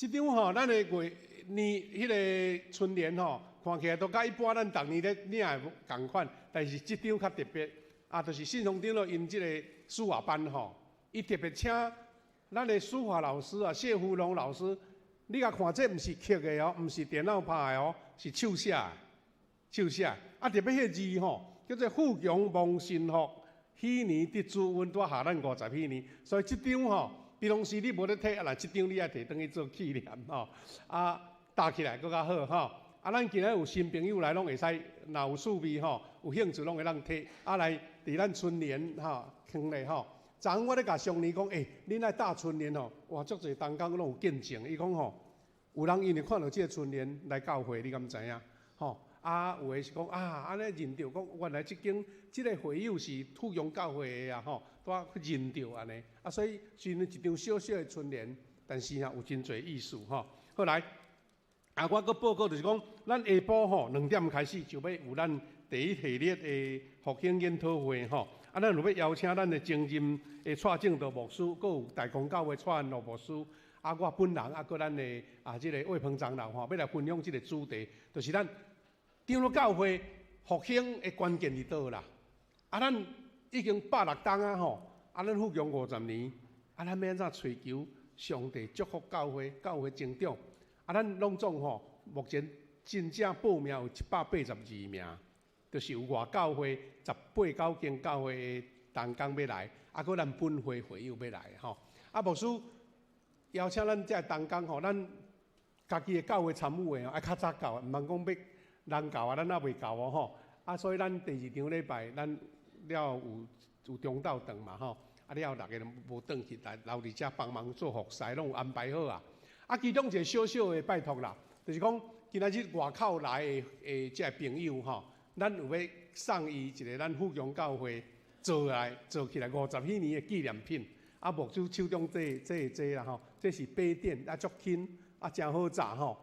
这张咱的迄个春联看起来都甲一般咱逐年咧领的同款，但是这张较特别就是信昌长老因这个书画班伊特别请咱的书法老师谢福龙老师，你甲看这毋是刻的毋是电脑拍的是手写的，特别迄个字叫做富强旺信福，喜年得主阮拄下咱50禧年，所以这张比方说你无咧摕，这张你爱摕转去做纪念搭起来佫较好咱今日有新朋友来，拢会使，若有趣味有兴趣拢会当摕来伫咱春联放咧昨昏我咧甲上年讲，恁爱搭春联哇，足侪东港拢有见证。伊讲有人因为看到这个春联来教会，你敢知影有的是讲安尼认着讲，原来这个会友是富阳教会的拄去认着安尼所以虽然一张小小的春联，但是有真侪意思好来，我搁报告就是讲，咱下晡吼2点开始就要有咱第一系列的复兴研讨会吼。咱就要邀请咱的前任的蔡正道牧师，搁有大公教会蔡安乐牧师，我本人搁咱的即个魏鹏长老吼，要来分享即个主题，就是咱长老教会复兴的关键伫倒啦。咱已经106冬啊吼，咱复兴50年，咱要安怎追求上帝祝福教会成长？咱拢总吼，目前真正报名有182名，就是有外教会18、19间教会的同工要来，搁咱本会会友要来吼。牧师邀请咱遮同工吼，咱家己的教会参与的爱较早到，毋通讲要人到咱还未到吼。所以咱第2场礼拜咱了有中昼顿嘛吼，了大家无转去来留伫遮帮忙做服侍，拢有安排好啊。其中一个小小的拜托啦，就是讲今仔日外口来的即个朋友吼，咱有要送伊一个咱富强教会做起来50几年的纪念品。牧师手中这啦吼，这是杯垫足轻真好炸吼。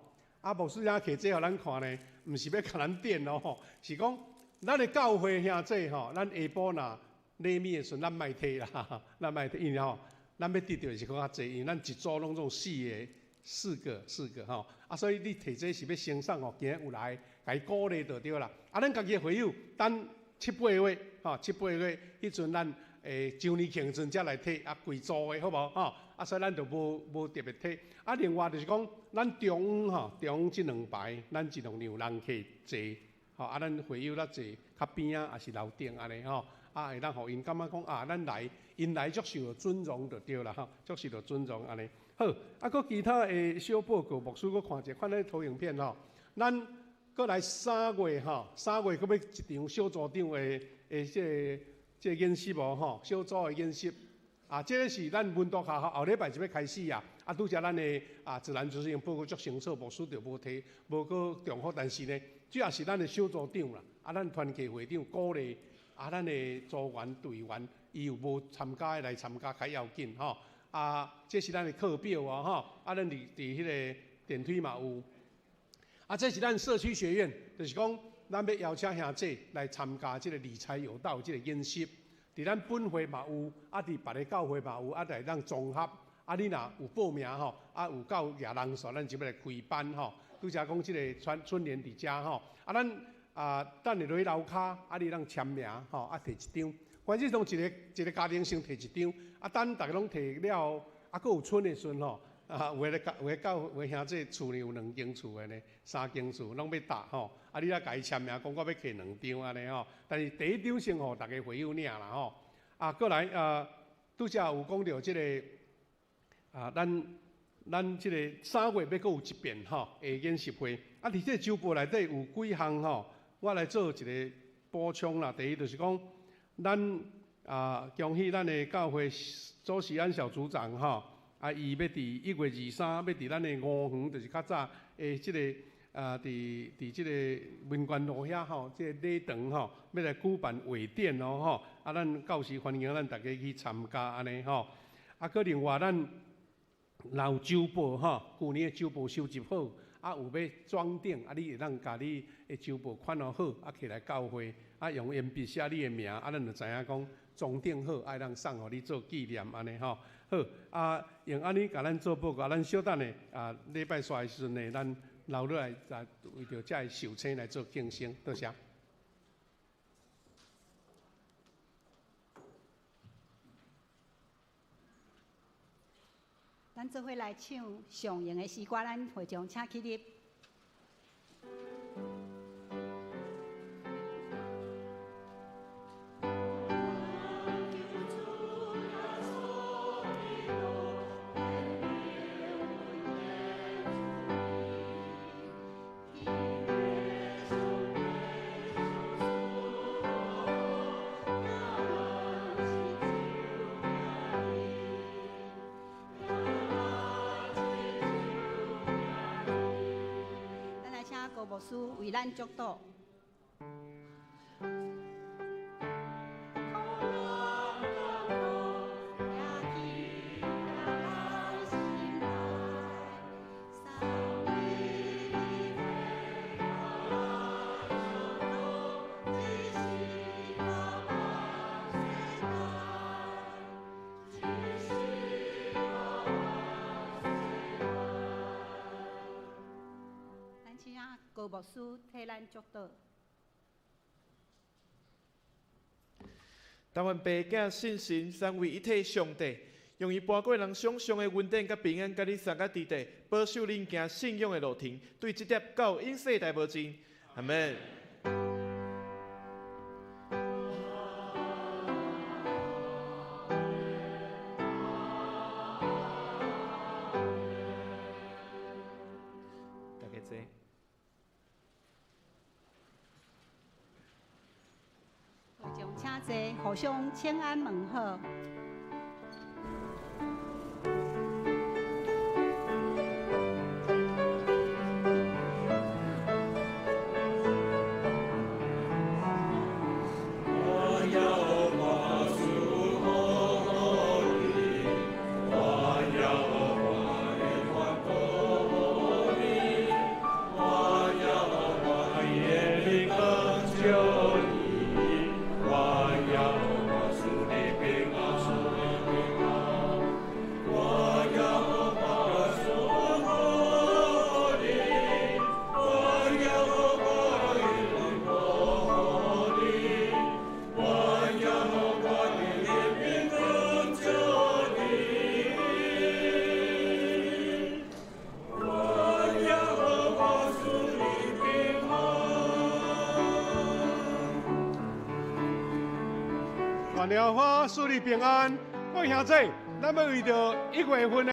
牧师遐摕这互咱看呢，毋是要甲咱垫咯吼，是讲咱的教会兄弟吼，咱下晡若礼物的时阵，咱莫摕啦，咱莫摕，因为吼，咱要得到是较济，因为咱一组拢总4个吼，所以你摕这是要升送吼，今日有来，甲伊鼓励就对啦。咱家己的会友等7、8月吼，7、8月迄阵咱周年庆阵才来摕，贵组的好无吼？所以咱就无特别摕。另外就是讲，咱中午吼，中午这2排，咱尽量让人客坐，吼咱会友较坐较边也是楼顶安尼吼，会当互因感觉讲咱来，因来足受到尊重就对啦吼，足受到尊重安尼。好，搁其他的小报告，牧师搁看者，看咧投影片吼。咱搁来3月吼，3月搁要一场小组长的这演习无吼，小组的演习。这个是咱文读学校后礼拜就要开始啊。拄则咱的自然资讯报告足清楚，牧师就无提，无搁重复。但是呢，主要是咱的小组长啦，咱团契会长鼓励咱的组员队员，伊有无参加的来参加，较要紧吼。这是咱的课表吼，咱伫迄个电梯嘛有。这是咱社区学院，就是讲咱要邀请兄弟来参加这个理财有道这个演习。伫咱本会嘛有，伫别个教会嘛有，来咱综合。你若有报名吼，有够廿人数，咱就要来开班吼。拄则讲即个春联伫遮吼，咱等下落去楼骹，你当签名吼，摕1张。反正从一个家庭先摕1张，等大家拢摕了，搁有剩的时阵吼，有的兄弟厝里有2间厝的呢，3间厝拢要搭吼，你甲伊签名，讲我要摕2张安尼吼。但是第1张先互大家会友领啦吼。过来拄则有讲到即个咱即个3月要搁有一遍吼，演习会。伫这周报内底有几项吼，我来做一个补充啦。第一就是讲。咱恭喜咱的教会周时安小组长吼，伊要伫1月23，要伫咱的5园，就是较早即个伫即个文官路遐吼，即个礼堂吼，要来举办会典咯吼。咱到时欢迎咱大家去参加安尼吼。搁另外咱若有周报吼，旧年的周报收集好，有要装订，你会当甲你的周报款好，起来教会。用鉛筆寫你的名，咱就知影讲装订好，爱当送互你做纪念安尼吼。好，用安尼甲咱做报告，咱小等的礼拜煞的时阵呢，咱留落来为着遮个受请来做庆生，多谢。咱做伙来唱上映的诗歌，咱会长请起立。牧师为咱祝祷。何牧师替咱祝祷。但愿爸囝信心三位一体上帝，用伊搬过人想象的稳定甲平安，甲你三甲伫地，保守恁行信仰的路程，对这点到永世大保证。阿门。大家坐。会众请坐，互相请安问好。愿了花，祝你平安。各位兄弟，咱要为着1月份的